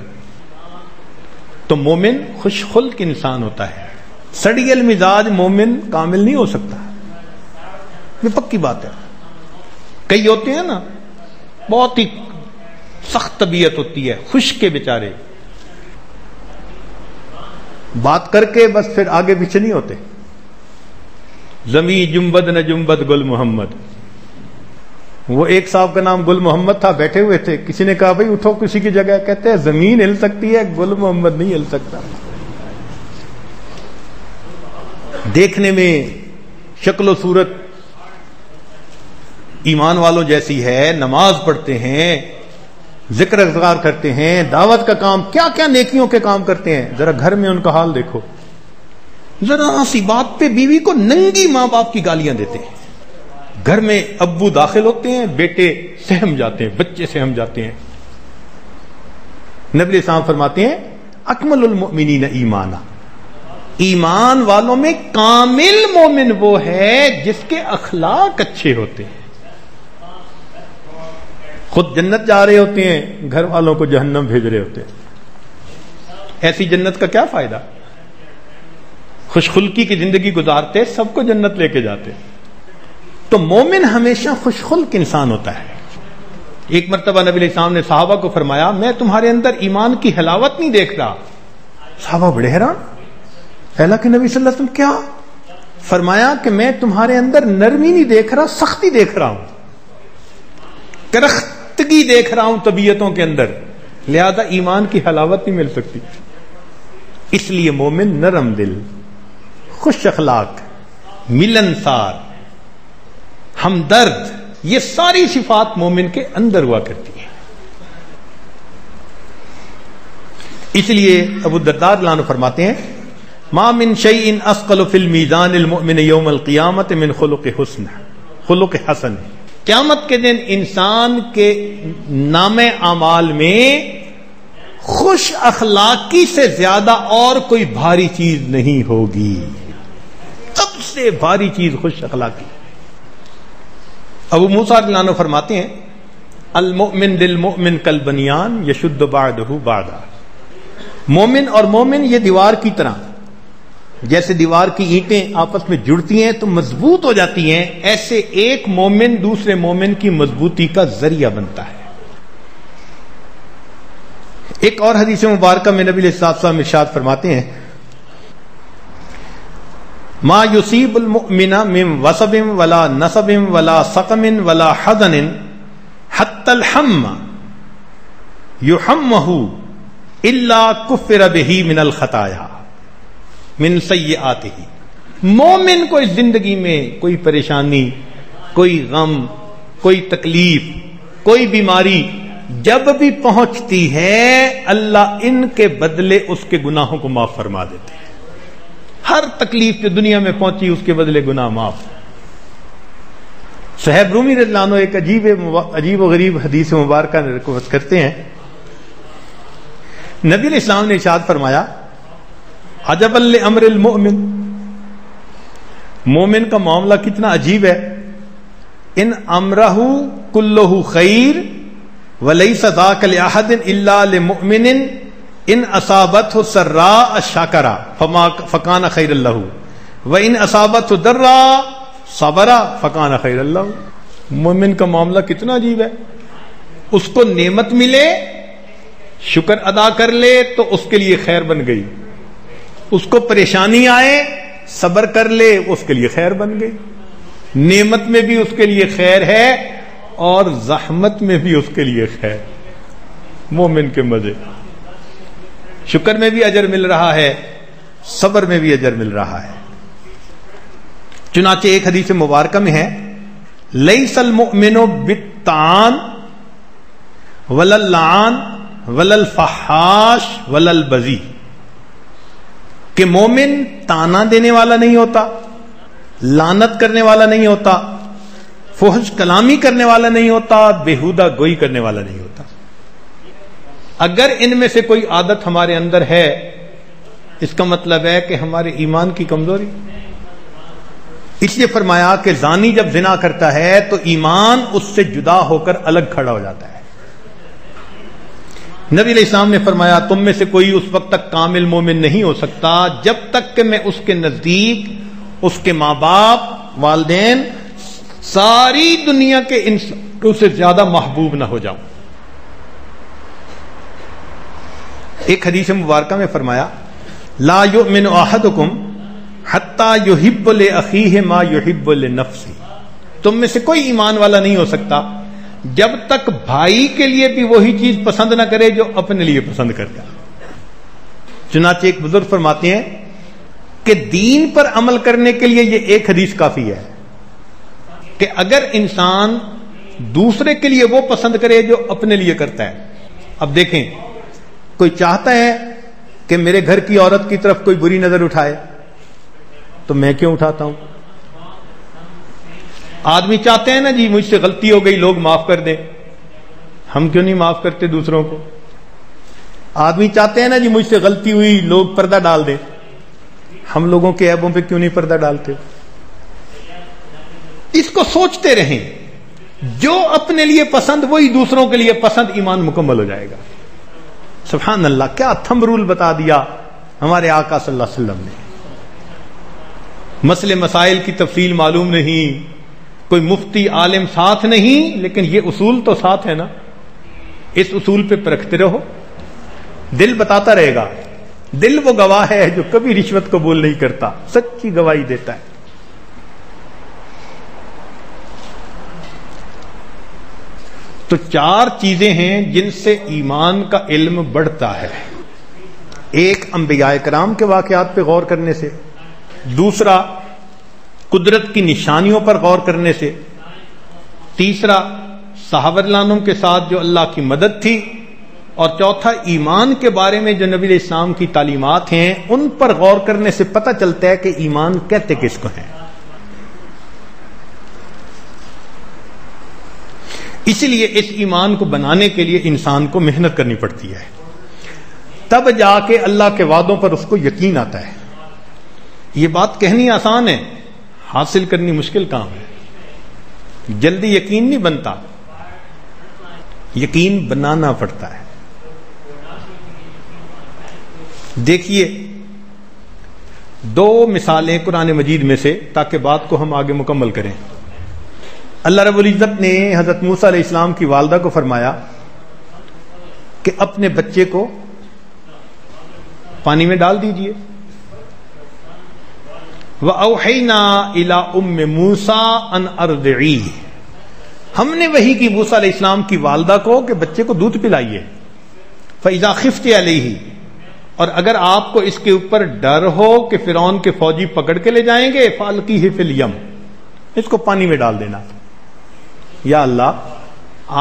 تو مومن خوش خلق انسان ہوتا ہے، سڑی المزاج مومن کامل نہیں ہو سکتا، یہ پکی بات ہے۔ کئی ہوتے ہیں نا بہت ہی سخت طبیعت ہوتی ہے، خشک کے بیچارے، بات کر کے بس پھر آگے پیچھے نہیں ہوتے۔ زمیں جنبد نہ جنبد گل محمد، وہ ایک صاحب کا نام گل محمد تھا، بیٹھے ہوئے تھے، کسی نے کہا بھائی اٹھو کسی کی جگہ، کہتے ہیں زمین ہل سکتی ہے گل محمد نہیں ہل سکتا۔ دیکھنے میں شکل و صورت ایمان والوں جیسی ہے، نماز پڑھتے ہیں، ذکر اذکار کرتے ہیں، دعوت کا کام، کیا کیا نیکیوں کے کام کرتے ہیں، ذرا گھر میں ان کا حال دیکھو، ذرا سی بات پہ بیوی کو ننگی ماں باپ کی گالیاں دیتے ہیں، گھر میں ابو داخل ہوتے ہیں، بیٹے سہم جاتے ہیں، بچے سہم جاتے ہیں۔ نبی علیہ السلام فرماتے ہیں اکمل المؤمنین ایمانا، ایمان والوں میں کامل مومن وہ ہے جس کے اخلاق اچھے ہوتے ہیں، خود جنت جا رہے ہوتے ہیں، گھر والوں کو جہنم بھیج رہے ہوتے ہیں۔ ایسی جنت کا کیا فائدہ؟ خوش خلقی کی زندگی گزارتے سب کو جنت لے کے جاتے۔ تو مومن ہمیشہ خوش خلق انسان ہوتا ہے۔ ایک مرتبہ نبی علیہ السلام نے صحابہ کو فرمایا میں تمہارے اندر ایمان کی حلاوت نہیں دیکھ رہا۔ صحابہ بڑے حیران، اللہ کے نبی صلی اللہ علیہ وسلم کیا؟ فرمایا کہ میں تمہارے اندر نرمی نہیں دیکھ رہا، سختی دیکھ رہا ہوں، کرختگی دیکھ رہا ہوں طبیعتوں کے اندر، لہذا ایمان کی حلاوت نہیں مل سکتی۔ اس لیے مومن نرم دل، خوش اخلاق، ملنسار، ہمدرد، یہ ساری صفات مومن کے اندر ہوا کرتی ہیں۔ اس لیے ابو الدرداء رضی اللہ عنہ فرماتے ہیں ما من شیء اثقل فی المیزان المؤمن یوم القیامت من خلق حسن، قیامت کے دن انسان کے نام اعمال میں خوش اخلاقی سے زیادہ اور کوئی بھاری چیز نہیں ہوگی. سب سے بھاری چیز خوش اخلاقی. ابو موسیٰ رضی اللہ عنہ فرماتے ہیں المؤمن للمؤمن کالبنیان یشد بعضہ بعضا. مومن اور مومن یہ دیوار کی طرح، جیسے دیوار کی اینٹیں آپس میں جڑتی ہیں تو مضبوط ہو جاتی ہیں، ایسے ایک مومن دوسرے مومن کی مضبوطی کا ذریعہ بنتا ہے. ایک اور حدیث مبارکہ میں نبی علیہ الصلوۃ والسلام ارشاد فرماتے ہیں ما یصیب المؤمن من وصب ولا نصب ولا سقم ولا حزن حتى الحم يحمه الا كفر به من الخطايا من سیئاته. مومن کو اس زندگی میں کوئی پریشانی، کوئی غم، کوئی تکلیف، کوئی بیماری جب بھی پہنچتی ہے اللہ ان کے بدلے اس کے گناہوں کو معاف فرما دیتے ہیں. ہر تکلیف جو دنیا میں پہنچی اس کے بدلے گناہ معاف. صہیب رومی رضی اللہ عنہ ایک عجیب و غریب حدیث مبارکہ روایت کرتے ہیں. نبی علیہ السلام نے ارشاد فرمایا عجبا لامر المؤمن، مومن کا معاملہ کتنا عجیب ہے. ان امرہ کلہ خیر ولیس ذاک لأحد الا لمؤمن ان اصابته سراء شکر فکان خیر له وان اصابته ضراء صبر فکان خیر له. مومن کا معاملہ کتنا عجیب ہے. اس کو نعمت ملے شکر ادا کر لے تو اس کے لیے خیر بن گئی، اس کو پریشانی آئے صبر کر لے اس کے لیے خیر بن گئی. نعمت میں بھی اس کے لیے خیر ہے اور زحمت میں بھی اس کے لیے خیر. مومن کے مزے، شکر میں بھی اجر مل رہا ہے، صبر میں بھی اجر مل رہا ہے. چنانچہ ایک حدیث مبارکہ میں ہے لیس المؤمن بالطعان ولا اللعان ولا الفحاش ولا البذی، کہ مومن تانا دینے والا نہیں ہوتا، لعنت کرنے والا نہیں ہوتا، فحش کلامی کرنے والا نہیں ہوتا، بےہودہ گوئی کرنے والا نہیں ہوتا. اگر ان میں سے کوئی عادت ہمارے اندر ہے اس کا مطلب ہے کہ ہمارے ایمان کی کمزوری. اس لیے فرمایا کہ زانی جب زنا کرتا ہے تو ایمان اس سے جدا ہو کر الگ کھڑا ہو جاتا ہے. نبی علیہ السلام نے فرمایا تم میں سے کوئی اس وقت تک کامل مومن نہیں ہو سکتا جب تک کہ میں اس کے نزدیک اس کے ماں باپ، والدین، ساری دنیا کے انسانوں سے زیادہ محبوب نہ ہو جاؤں. ایک حدیث مبارکہ میں فرمایا لا یؤمن احدکم حتی یحب لاخیہ ما یحب لنفسہ. تم میں سے کوئی ایمان والا نہیں ہو سکتا جب تک بھائی کے لیے بھی وہی چیز پسند نہ کرے جو اپنے لیے پسند کرتا. چنانچہ ایک بزرگ فرماتے ہیں کہ دین پر عمل کرنے کے لیے یہ ایک حدیث کافی ہے کہ اگر انسان دوسرے کے لیے وہ پسند کرے جو اپنے لیے کرتا ہے. اب دیکھیں، کوئی چاہتا ہے کہ میرے گھر کی عورت کی طرف کوئی بری نظر اٹھائے تو میں کیوں اٹھاتا ہوں؟ آدمی چاہتے ہیں نا جی مجھ سے غلطی ہو گئی لوگ معاف کر دیں، ہم کیوں نہیں معاف کرتے دوسروں کو؟ آدمی چاہتے ہیں نا جی مجھ سے غلطی ہوئی لوگ پردہ ڈال دیں، ہم لوگوں کے عیبوں پہ کیوں نہیں پردہ ڈالتے؟ اس کو سوچتے رہیں، جو اپنے لیے پسند وہی دوسروں کے لیے پسند، ایمان مکمل ہو جائے گا. سبحان اللہ، کیا تھم رول بتا دیا ہمارے آقا صلی اللہ علیہ وسلم نے. مسئلے مسائل کی تفصیل معلوم نہیں، کوئی مفتی عالم ساتھ نہیں، لیکن یہ اصول تو ساتھ ہے نا. اس اصول پہ پرکھتے رہو، دل بتاتا رہے گا. دل وہ گواہ ہے جو کبھی رشوت قبول نہیں کرتا، سچی گواہی دیتا ہے. تو 4 چیزیں ہیں جن سے ایمان کا علم بڑھتا ہے. ایک انبیاء کرام کے واقعات پہ غور کرنے سے، دوسرا قدرت کی نشانیوں پر غور کرنے سے، تیسرا صحابہ رضی اللہ عنہم کے ساتھ جو اللہ کی مدد تھی، اور چوتھا ایمان کے بارے میں جو نبی علیہ السلام کی تعلیمات ہیں ان پر غور کرنے سے پتہ چلتا ہے کہ ایمان کہتے کس کو ہیں. اسی لیے اس ایمان کو بنانے کے لیے انسان کو محنت کرنی پڑتی ہے. تب جا کے اللہ کے وعدوں پر اس کو یقین آتا ہے. یہ بات کہنی آسان ہے، حاصل کرنی مشکل کام ہے. جلدی یقین نہیں بنتا، یقین بنانا پڑتا ہے. دیکھیے 2 مثالیں قرآن مجید میں سے، تاکہ بات کو ہم آگے مکمل کریں. اللہ رب العزت نے حضرت موسیٰ علیہ السلام کی والدہ کو فرمایا کہ اپنے بچے کو پانی میں ڈال دیجئے. وَأَوْحَيْنَا إِلَىٰ أُمِّ مُوسَىٰ أَنْ أَرْضِعِيهِ، ہم نے وحی کی موسیٰ علیہ السلام کی والدہ کو کہ بچے کو دودھ پلائیے. فَإِذَا خِفْتِ عَلَيْهِ، اور اگر آپ کو اس کے اوپر ڈر ہو کہ فرعون کے فوجی پکڑ کے لے جائیں گے، فَأَلْقِيهِ فِي الْيَمِّ، اس کو پانی میں ڈال دینا. یا اللہ،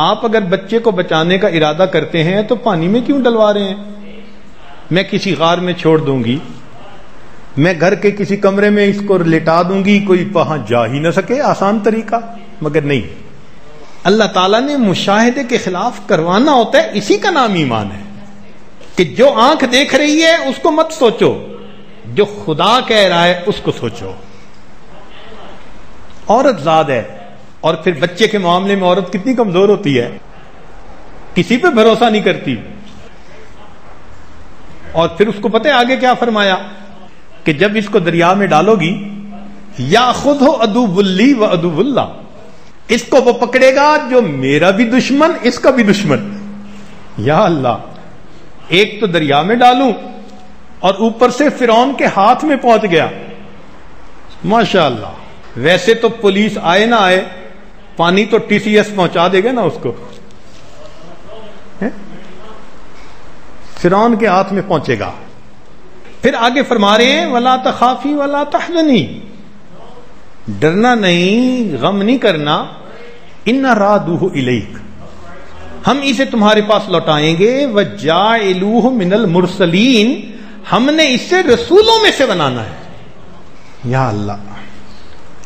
آپ اگر بچے کو بچانے کا ارادہ کرتے ہیں تو پانی میں کیوں ڈلوا رہے ہیں؟ میں کسی غار میں چھوڑ دوں گی، میں گھر کے کسی کمرے میں اس کو لٹا دوں گی، کوئی وہاں جا ہی نہ سکے، آسان طریقہ. مگر نہیں، اللہ تعالیٰ نے مشاہدے کے خلاف کروانا ہوتا ہے. اسی کا نام ایمان ہے کہ جو آنکھ دیکھ رہی ہے اس کو مت سوچو، جو خدا کہہ رہا ہے اس کو سوچو. عورت ذات ہے، اور پھر بچے کے معاملے میں عورت کتنی کمزور ہوتی ہے، کسی پہ بھروسہ نہیں کرتی. اور پھر اس کو پتہ ہے آگے کیا فرمایا کہ جب اس کو دریا میں ڈالو گی، یاخذہ عدو لی و عدو اللہ، اس کو وہ پکڑے گا جو میرا بھی دشمن اس کا بھی دشمن. یا اللہ، ایک تو دریا میں ڈالوں اور اوپر سے فرعون کے ہاتھ میں پہنچ گیا. ماشاء اللہ. ویسے تو پولیس آئے نہ آئے، پانی تو ٹی سی ایس پہنچا دے گا نا اس کو. فرعون کے ہاتھ میں پہنچے گا. پھر آگے فرما رہے ہیں وَلَا تَخَافِي وَلَا تَحْزَنِي، ڈرنا نہیں، غم نہیں کرنا. إِنَّ رَادُوهُ إِلَيْكَ، ہم اسے تمہارے پاس لوٹائیں گے. وَجَاعِلُوهُ مِنَ الْمُرْسَلِينَ، ہم نے اس سے رسولوں میں سے بنانا ہے. یا اللہ،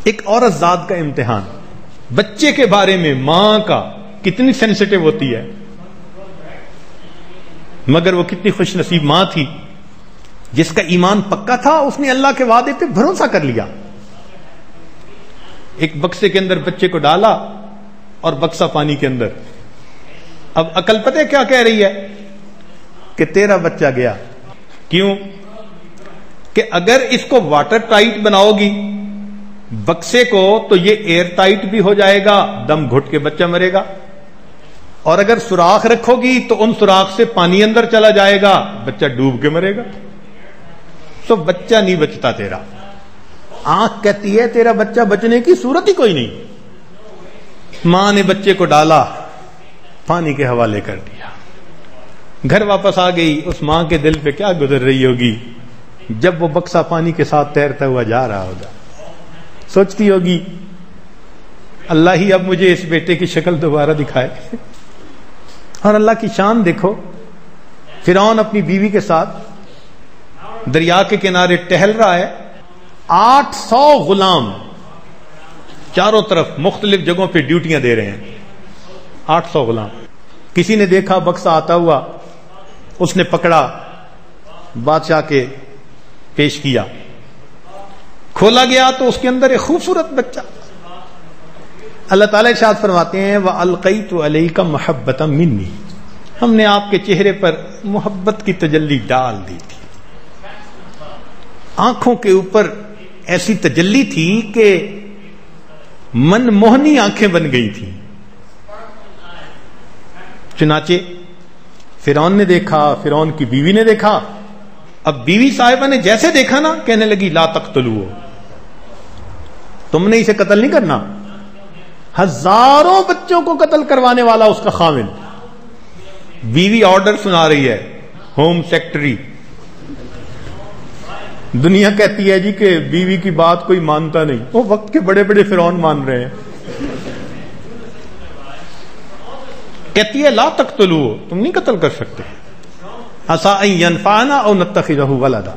ایک عورت ذات کا امتحان. بچے کے بارے میں ماں کا کتنی سینسٹیو ہوتی ہے، مگر وہ کتنی خوش نصیب ماں تھی جس کا ایمان پکا تھا. اس نے اللہ کے وعدے پہ بھروسہ کر لیا. ایک بکسے کے اندر بچے کو ڈالا اور بکسہ پانی کے اندر. اب عقل پتہ کیا کہہ رہی ہے کہ تیرا بچہ گیا. کیوں؟ کہ اگر اس کو واٹر ٹائٹ بناؤ گی بکسے کو تو یہ ایئر ٹائٹ بھی ہو جائے گا، دم گھٹ کے بچہ مرے گا. اور اگر سوراخ رکھو گی تو ان سوراخ سے پانی اندر چلا جائے گا، بچہ ڈوب کے مرے گا. تو بچہ نہیں بچتا تیرا. آنکھ کہتی ہے تیرا بچہ بچنے کی صورت ہی کوئی نہیں. ماں نے بچے کو ڈالا، پانی کے حوالے کر دیا. گھر واپس آ گئی. اس ماں کے دل پہ کیا گزر رہی ہوگی جب وہ بکسا پانی کے ساتھ تیرتا ہوا جا رہا ہوگا. سوچتی ہوگی اللہ ہی اب مجھے اس بیٹے کی شکل دوبارہ دکھائے. اور اللہ کی شان دیکھو، فرعون اپنی بیوی کے ساتھ دریا کے کنارے ٹہل رہا ہے. 800 غلام چاروں طرف مختلف جگہوں پہ ڈیوٹیاں دے رہے ہیں. 800 غلام. کسی نے دیکھا بکسا آتا ہوا، اس نے پکڑا، بادشاہ کے پیش کیا. کھولا گیا تو اس کے اندر ایک خوبصورت بچہ. اللہ تعالیٰ ارشاد فرماتے ہیں وَأَلْقَيْتُ عَلَيْكَ مَحَبَّةً مِّنِّي، ہم نے آپ کے چہرے پر محبت کی تجلی ڈال دی تھی. آنکھوں کے اوپر ایسی تجلی تھی کہ من موہنی آنکھیں بن گئی تھیں. چنانچہ فرعون نے دیکھا، فرعون کی بیوی نے دیکھا. اب بیوی صاحبہ نے جیسے دیکھا نا، کہنے لگی لا تقتلوہ، تم نے اسے قتل نہیں کرنا. ہزاروں بچوں کو قتل کروانے والا اس کا خاوند. بیوی آرڈر سنا رہی ہے، ہوم سیکٹری. دنیا کہتی ہے جی کہ بیوی کی بات کوئی مانتا نہیں. وہ وقت کے بڑے بڑے فرعون مان رہے ہیں. کہتی ہے لا تقتلوہ، تم نہیں قتل کر سکتے. عسیٰ ان ینفعنا او نتخذہ ولدا،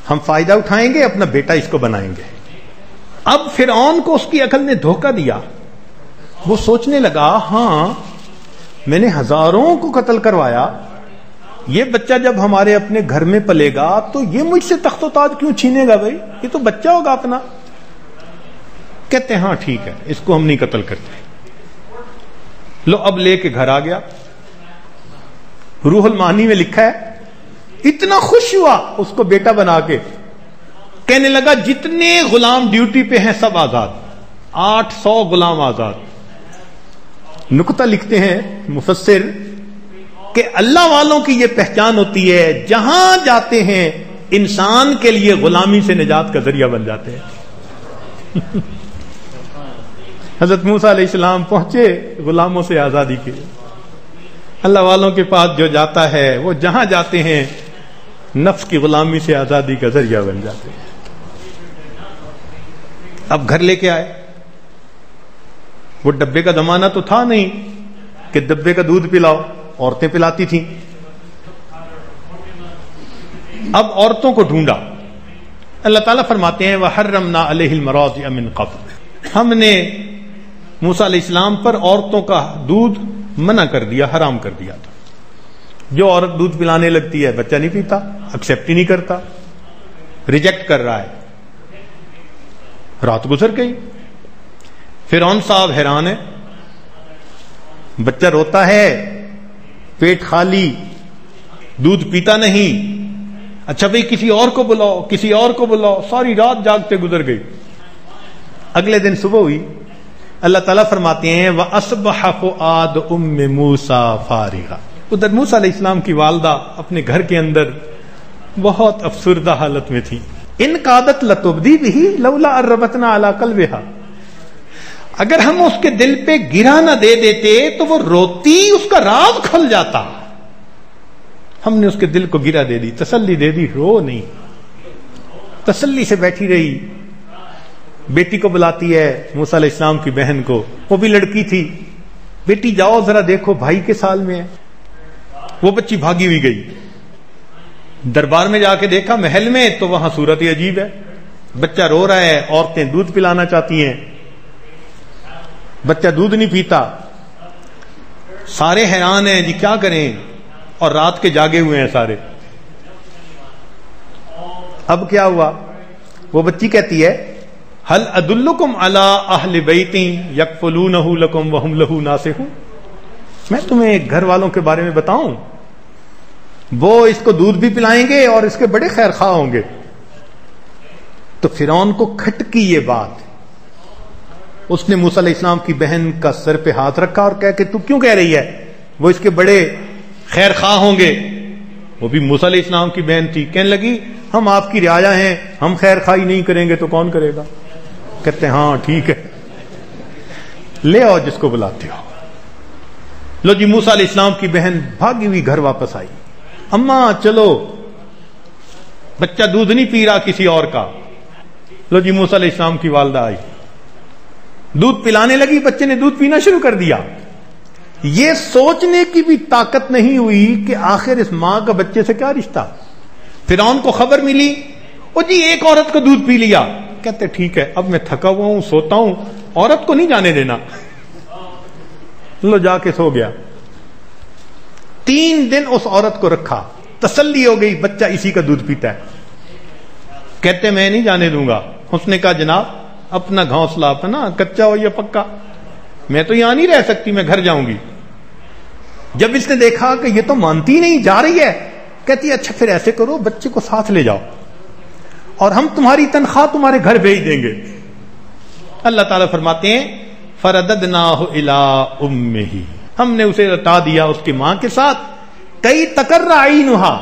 ہم فائدہ اٹھائیں گے، اپنا بیٹا اس کو بنائیں گے. اب فرعون کو اس کی عقل نے دھوکہ دیا. وہ سوچنے لگا ہاں میں نے ہزاروں کو قتل کروایا، یہ بچہ جب ہمارے اپنے گھر میں پلے گا تو یہ مجھ سے تخت و تاج کیوں چھینے گا بھائی؟ یہ تو بچہ ہوگا اپنا. کہتے ہیں ہاں ٹھیک ہے، اس کو ہم نہیں قتل کرتے. لو اب لے کے گھر آ گیا. روح المعانی میں لکھا ہے اتنا خوش ہوا اس کو بیٹا بنا کے، کہنے لگا جتنے غلام ڈیوٹی پہ ہیں سب آزاد، 800 غلام آزاد. نکتہ لکھتے ہیں مفسر کہ اللہ والوں کی یہ پہچان ہوتی ہے، جہاں جاتے ہیں انسان کے لیے غلامی سے نجات کا ذریعہ بن جاتے ہیں. حضرت موسیٰ علیہ السلام پہنچے غلاموں سے آزادی کے. اللہ والوں کے پاس جو جاتا ہے وہ جہاں جاتے ہیں نفس کی غلامی سے آزادی کا ذریعہ بن جاتے ہیں. اب گھر لے کے آئے. وہ ڈبے کا زمانہ تو تھا نہیں کہ ڈبے کا دودھ پلاؤ، عورتیں پلاتی تھیں. اب عورتوں کو ڈھونڈا. اللہ تعالیٰ فرماتے ہیں وَحَرَّمْنَا عَلَيْهِ الْمَرَاضِعَ مِنْ قَبْلِ، ہم نے موسیٰ علیہ السلام پر عورتوں کا دودھ منع کر دیا، حرام کر دیا تھا. جو عورت دودھ پلانے لگتی ہے بچہ نہیں پیتا، ایکسیپٹ ہی نہیں کرتا، ریجیکٹ کر رہا ہے. رات گزر گئی. فرعون صاحب حیران ہے، بچہ روتا ہے، پیٹ خالی، دودھ پیتا نہیں. اچھا بھئی کسی اور کو بلاؤ، کسی اور کو بلاؤ. ساری رات جاگتے گزر گئی. اگلے دن صبح ہوئی. اللہ تعالیٰ فرماتے ہیں وَأَصْبَحَ فُؤَادُ أُمِّ مُوسَىٰ فَارِغًا. ادھر موسیٰ علیہ السلام کی والدہ اپنے گھر کے اندر بہت افسردہ حالت میں تھی. ان قادت لتبدی بہ لولا اربتنا علی قلبہا، اگر ہم اس کے دل پہ گرا نہ دے دیتے تو وہ روتی، اس کا راز کھل جاتا. ہم نے اس کے دل کو گرا دے دی، تسلی دے دی، رو نہیں، تسلی سے بیٹھی رہی. بیٹی کو بلاتی ہے موسیٰ علیہ السلام کی بہن کو، وہ بھی لڑکی تھی. بیٹی جاؤ ذرا دیکھو بھائی کے سال میں ہے. وہ بچی بھاگی ہوئی گئی. دربار میں جا کے دیکھا محل میں تو وہاں صورت ہی عجیب ہے. بچہ رو رہا ہے، عورتیں دودھ پلانا چاہتی ہیں، بچہ دودھ نہیں پیتا. سارے حیران ہیں جی کیا کریں، اور رات کے جاگے ہوئے ہیں سارے. اب کیا ہوا؟ وہ بچی کہتی ہے هل ادلکم علی اہل بیت یکفلونہ لکم وہم لہ ناصحون، میں تمہیں ایک گھر والوں کے بارے میں بتاؤں، وہ اس کو دودھ بھی پلائیں گے اور اس کے بڑے خیر خواہ ہوں گے. تو فرعون کو کھٹکی یہ بات. اس نے موسیٰ علیہ السلام کی بہن کا سر پہ ہاتھ رکھا اور کہا کہ تو کیوں کہہ رہی ہے وہ اس کے بڑے خیر خواہ ہوں گے؟ وہ بھی موسیٰ علیہ السلام کی بہن تھی. کہنے لگی ہم آپ کی رعایا ہیں، ہم خیر خواہی نہیں کریں گے تو کون کرے گا؟ کہتے ہیں ہاں ٹھیک ہے، لے آؤ جس کو بلاتے ہو. لو جی موسیٰ علیہ السلام کی بہن بھاگی ہوئی گھر واپس آئی. اماں چلو، بچہ دودھ نہیں پی رہا کسی اور کا. لو جی موسیٰ علیہ السلام کی والدہ آئی، دودھ پلانے لگی، بچے نے دودھ پینا شروع کر دیا. یہ سوچنے کی بھی طاقت نہیں ہوئی کہ آخر اس ماں کا بچے سے کیا رشتہ. فرعون کو خبر ملی، او جی ایک عورت کو دودھ پی لیا. کہتے ٹھیک ہے اب میں تھکا ہوا ہوں، سوتا ہوں، عورت کو نہیں جانے دینا. لو جا کے سو گیا. 3 دن اس عورت کو رکھا، تسلی ہو گئی بچہ اسی کا دودھ پیتا ہے. کہتے میں نہیں جانے دوں گا. اس نے کہا جناب اپنا گھونسلہ اپنا، کچا ہو یا پکا، میں تو یہاں نہیں رہ سکتی، میں گھر جاؤں گی. جب اس نے دیکھا کہ یہ تو مانتی نہیں، جا رہی ہے، کہتی ہے اچھا پھر ایسے کرو بچے کو ساتھ لے جاؤ اور ہم تمہاری تنخواہ تمہارے گھر بھیج دیں گے. اللہ تعالیٰ فرماتے ہیں فرددناہ الی امہ، ہم نے اسے لٹا دیا اس کی ماں کے ساتھ. کئی تقر عینھا،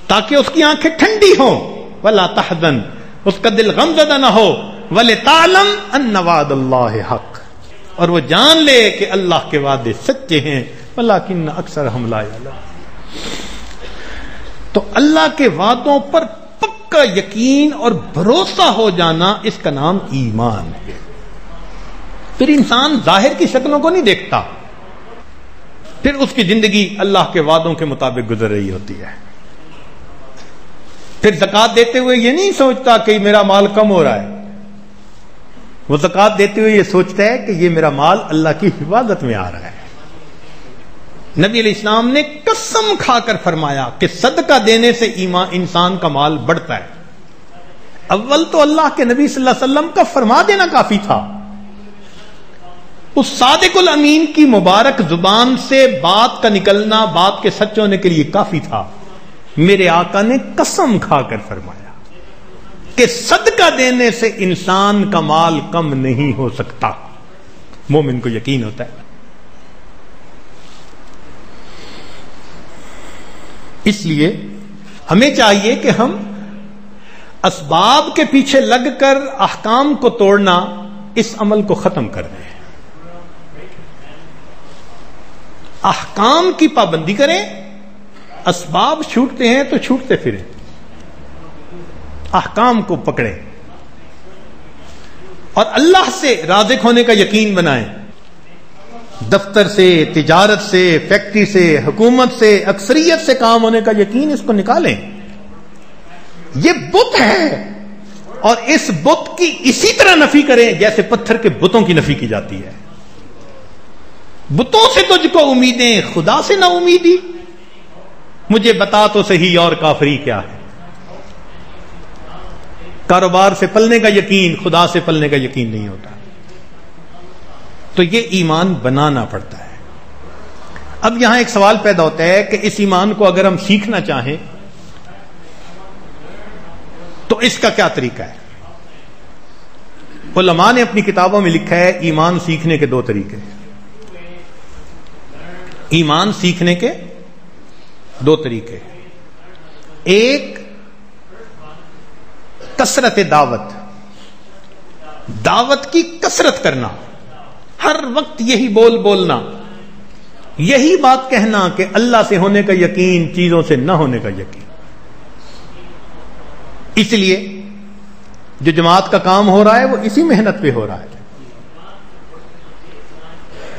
تاکہ اس کی آنکھیں ٹھنڈی ہوں. ولا تحزن، اس کا دل غم زدہ نہ ہو. ولتعلم ان وعد اللہ حق، اور وہ جان لے کہ اللہ کے وعدے سچے ہیں. ولکن اکثرہم لا یعلمون. تو اللہ کے وعدوں پر پکا یقین اور بھروسہ ہو جانا، اس کا نام ایمان ہے. پھر انسان ظاہر کی شکلوں کو نہیں دیکھتا، پھر اس کی زندگی اللہ کے وعدوں کے مطابق گزر رہی ہوتی ہے. پھر زکوٰۃ دیتے ہوئے یہ نہیں سوچتا کہ میرا مال کم ہو رہا ہے، وہ زکوٰۃ دیتے ہوئے یہ سوچتا ہے کہ یہ میرا مال اللہ کی حفاظت میں آ رہا ہے. نبی علیہ السلام نے قسم کھا کر فرمایا کہ صدقہ دینے سے انسان کا مال بڑھتا ہے. اول تو اللہ کے نبی صلی اللہ علیہ وسلم کا فرما دینا کافی تھا. اس صادق الامین کی مبارک زبان سے بات کا نکلنا بات کے سچ ہونے کے لیے کافی تھا. میرے آقا نے قسم کھا کر فرمایا کہ صدقہ دینے سے انسان کا مال کم نہیں ہو سکتا. مومن کو یقین ہوتا ہے. اس لیے ہمیں چاہیے کہ ہم اسباب کے پیچھے لگ کر احکام کو توڑنا اس عمل کو ختم کر دیں. احکام کی پابندی کریں. اسباب چھوٹتے ہیں تو چھوٹتے پھریں. احکام کو پکڑیں اور اللہ سے رازق ہونے کا یقین بنائیں. دفتر سے، تجارت سے، فیکٹری سے، حکومت سے، اکثریت سے کام ہونے کا یقین اس کو نکالیں. یہ بت ہے اور اس بت کی اسی طرح نفی کریں جیسے پتھر کے بتوں کی نفی کی جاتی ہے. بتوں سے تجھ کو امیدیں، خدا سے نہ امیدی. مجھے بتا تو صحیح اور کافری کیا ہے. کاروبار سے پلنے کا یقین، خدا سے پلنے کا یقین نہیں ہوتا. تو یہ ایمان بنانا پڑتا ہے. اب یہاں ایک سوال پیدا ہوتا ہے کہ اس ایمان کو اگر ہم سیکھنا چاہیں تو اس کا کیا طریقہ ہے؟ علماء نے اپنی کتابوں میں لکھا ہے ایمان سیکھنے کے 2 طریقے. ایمان سیکھنے کے 2 طریقے. ایک کثرت دعوت، دعوت کی کثرت کرنا، ہر وقت یہی بولنا، یہی بات کہنا کہ اللہ سے ہونے کا یقین، چیزوں سے نہ ہونے کا یقین. اس لیے جو جماعت کا کام ہو رہا ہے وہ اسی محنت پہ ہو رہا ہے.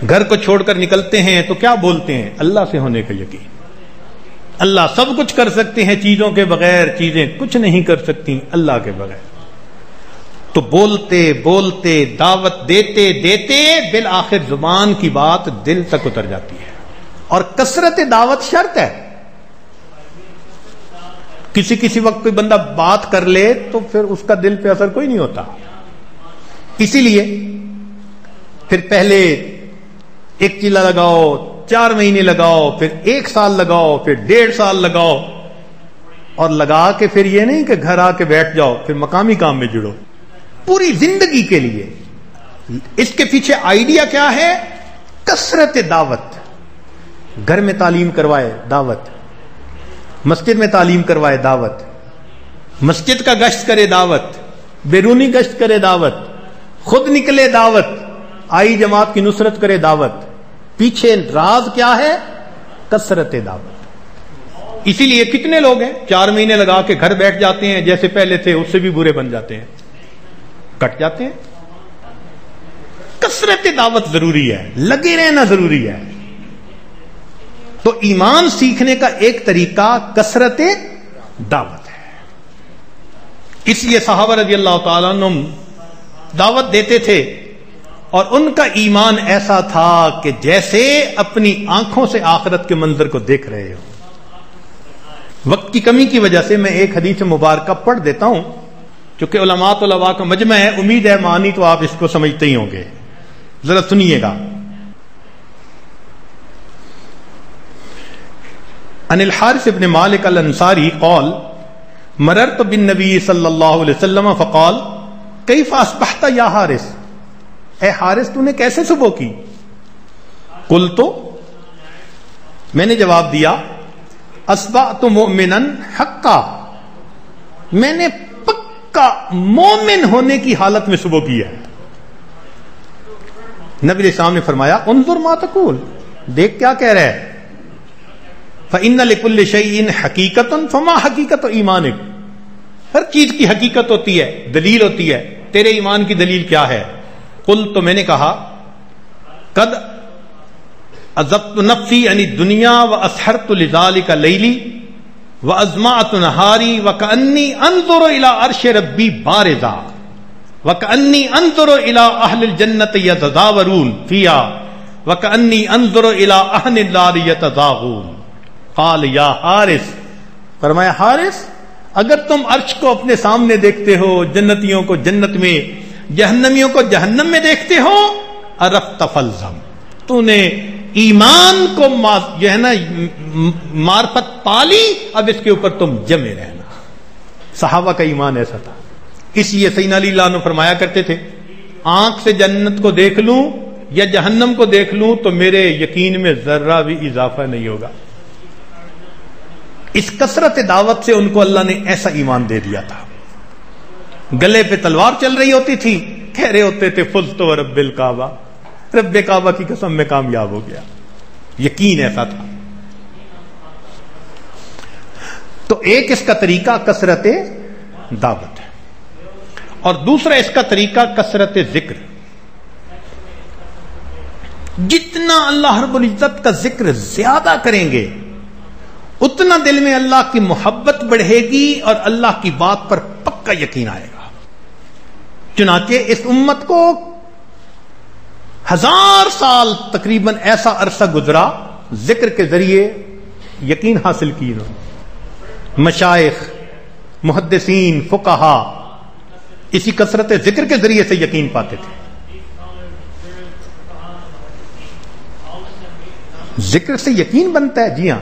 گھر کو چھوڑ کر نکلتے ہیں تو کیا بولتے ہیں؟ اللہ سے ہونے کا یقین. اللہ سب کچھ کر سکتے ہیں چیزوں کے بغیر، چیزیں کچھ نہیں کر سکتی اللہ کے بغیر. تو بولتے بولتے، دعوت دیتے دیتے بالآخر زبان کی بات دل تک اتر جاتی ہے. اور کثرت دعوت شرط ہے. کسی وقت کوئی بندہ بات کر لے تو پھر اس کا دل پہ اثر کوئی نہیں ہوتا. اسی لیے پھر پہلے 1 چیلا لگاؤ، 4 مہینے لگاؤ، پھر 1 سال لگاؤ، پھر 1.5 سال لگاؤ، اور لگا کے پھر یہ نہیں کہ گھر آ کے بیٹھ جاؤ، پھر مقامی کام میں جڑو. پوری زندگی کے لیے. اس کے پیچھے آئیڈیا کیا ہے؟ کثرت دعوت. گھر میں تعلیم کروائے دعوت، مسجد میں تعلیم کروائے دعوت، مسجد کا گشت کرے دعوت، بیرونی گشت کرے دعوت، خود نکلے دعوت، آئی جماعت کی نصرت کرے دعوت. پیچھے راز کیا ہے؟ کثرت دعوت. اسی لیے کتنے لوگ ہیں 4 مہینے لگا کے گھر بیٹھ جاتے ہیں، جیسے پہلے تھے اس سے بھی برے بن جاتے ہیں، کٹ جاتے ہیں. کثرت دعوت ضروری ہے، لگے رہنا ضروری ہے. تو ایمان سیکھنے کا ایک طریقہ کثرت دعوت ہے. اس لیے صحابہ رضی اللہ تعالیٰ عنہ دعوت دیتے تھے اور ان کا ایمان ایسا تھا کہ جیسے اپنی آنکھوں سے آخرت کے منظر کو دیکھ رہے ہو. وقت کی کمی کی وجہ سے میں ایک حدیث مبارکہ پڑھ دیتا ہوں، چونکہ علماء طلباء کا مجمع ہے، امید ہے معنی تو آپ اس کو سمجھتے ہی ہوں گے. ذرا سنیے گا. عن الحارث بن مالک الانصاری قال مررت بالنبی صلی اللہ علیہ وسلم فقال کیف اصبحت یا حارث، اے حارث تو نے کیسے صبح کی؟ قلت، میں نے جواب دیا، اصبحت مؤمنا حقا، میں نے پکا مومن ہونے کی حالت میں صبح کی ہے. نبی علیہ السلام نے فرمایا انظر ما تقول، دیکھ کیا کہہ رہا ہے. فإن لكل شيء حقیقۃ فما حقیقت ایمانک، ہر چیز کی حقیقت ہوتی ہے، دلیل ہوتی ہے. تیرے ایمان کی دلیل کیا ہے؟ قلت، تو میں نے کہا قد عذبت نفسی عن الدنیا واسحرت لذلك لیلی وازمعت نہاری وکأنی انظر الى عرش ربی بارزا وکأنی انظر الى اہل الجنة یتزاورون فیہا وَكَأَنِّي أَنظُرُ إِلَىٰ أَهْلِ النَّارِ يَتَضَاغُونَ قَالَ يَا حارث، فرمایا حارث اگر تم عرش کو اپنے سامنے دیکھتے ہو، جنتیوں کو جنت میں، جہنمیوں کو جہنم میں دیکھتے ہو، عرفت فالزم، تو نے ایمان کو جو ہے نا معرفت پالی، اب اس کے اوپر تم جمے رہنا۔ صحابہ کا ایمان ایسا تھا، اس لیے سیدنا علی اللہ عنہ فرمایا کرتے تھے آنکھ سے جنت کو دیکھ لوں یا جہنم کو دیکھ لوں تو میرے یقین میں ذرہ بھی اضافہ نہیں ہوگا۔ اس کثرت دعوت سے ان کو اللہ نے ایسا ایمان دے دیا تھا۔ گلے پہ تلوار چل رہی ہوتی تھی، کہہ رہے ہوتے تھے فزت و رب الکعبہ، رب کعبہ کی قسم میں کامیاب ہو گیا۔ یقین ایسا تھا۔ تو ایک اس کا طریقہ کثرت دعوت ہے، اور دوسرا اس کا طریقہ کثرت ذکر۔ جتنا اللہ رب العزت کا ذکر زیادہ کریں گے اتنا دل میں اللہ کی محبت بڑھے گی اور اللہ کی بات پر پکا یقین آئے گا۔ چنانچہ اس امت کو 1000 سال تقریباً ایسا عرصہ گزرا ذکر کے ذریعے یقین حاصل کی انہوں نے۔ مشائخ، محدثین، فقہا اسی کثرت ذکر کے ذریعے سے یقین پاتے تھے۔ ذکر سے یقین بنتا ہے، جی ہاں۔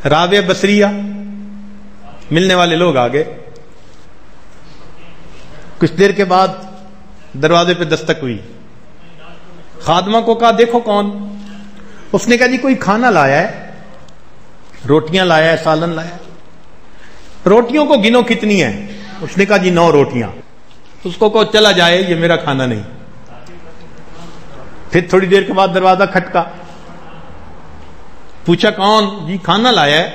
رابعہ بصریہ ملنے والے لوگ آگے، کچھ دیر کے بعد دروازے پہ دستک ہوئی، خادمہ کو کہا دیکھو کون؟ اس نے کہا جی کوئی کھانا لایا ہے، روٹیاں لایا ہے، سالن لایا ہے۔ روٹیوں کو گنو کتنی ہیں؟ اس نے کہا جی 9 روٹیاں۔ اس کو کہو چلا جائے، یہ میرا کھانا نہیں۔ پھر تھوڑی دیر کے بعد دروازہ کھٹکا، پوچھا کون؟ جی کھانا لایا ہے۔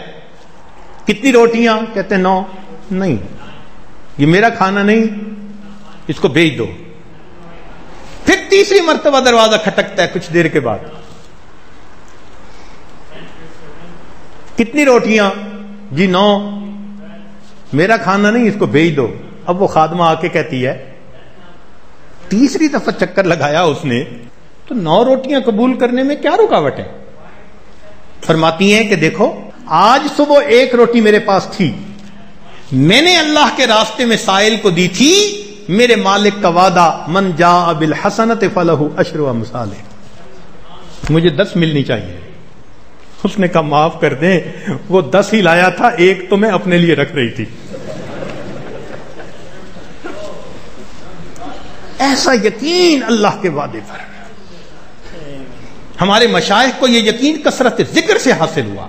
کتنی روٹیاں؟ کہتے 9۔ نہیں، یہ میرا کھانا نہیں، اس کو بھیج دو۔ پھر تیسری مرتبہ دروازہ کھٹکتا ہے کچھ دیر کے بعد، کتنی روٹیاں؟ جی 9۔ میرا کھانا نہیں، اس کو بھیج دو۔ اب وہ خادمہ آ کے کہتی ہے، تیسری دفعہ چکر لگایا اس نے تو 9 روٹیاں قبول کرنے میں کیا رکاوٹ ہے؟ فرماتی ہیں کہ دیکھو آج صبح 1 روٹی میرے پاس تھی، میں نے اللہ کے راستے میں سائل کو دی تھی، میرے مالک کا وعدہ من جاء بالحسنۃ فلہ عشر امثالہ، مجھے 10 ملنی چاہیے۔ اس نے کہا معاف کر دیں، وہ 10 ہی لایا تھا، 1 تو میں اپنے لیے رکھ رہی تھی۔ ایسا یقین اللہ کے وعدے پر۔ ہمارے مشائخ کو یہ یقین کثرت ذکر سے حاصل ہوا۔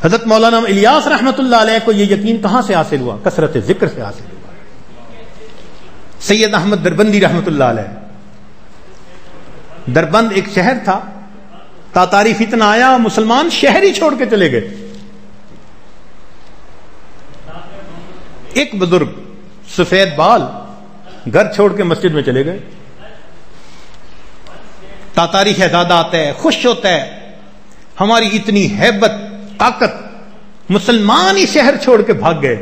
حضرت مولانا الیاس رحمت اللہ علیہ کو یہ یقین کہاں سے حاصل ہوا؟ کثرت ذکر سے حاصل ہوا۔ سید احمد دربندی رحمت اللہ علیہ، دربند ایک شہر تھا، تاتاری فتنہ آیا، مسلمان شہر ہی چھوڑ کے چلے گئے۔ ایک بزرگ سفید بال گھر چھوڑ کے مسجد میں چلے گئے۔ تاتاری شہزادہ آتا ہے، خوش ہوتا ہے، ہماری اتنی ہیبت طاقت، مسلمان ہی شہر چھوڑ کے بھاگ گئے۔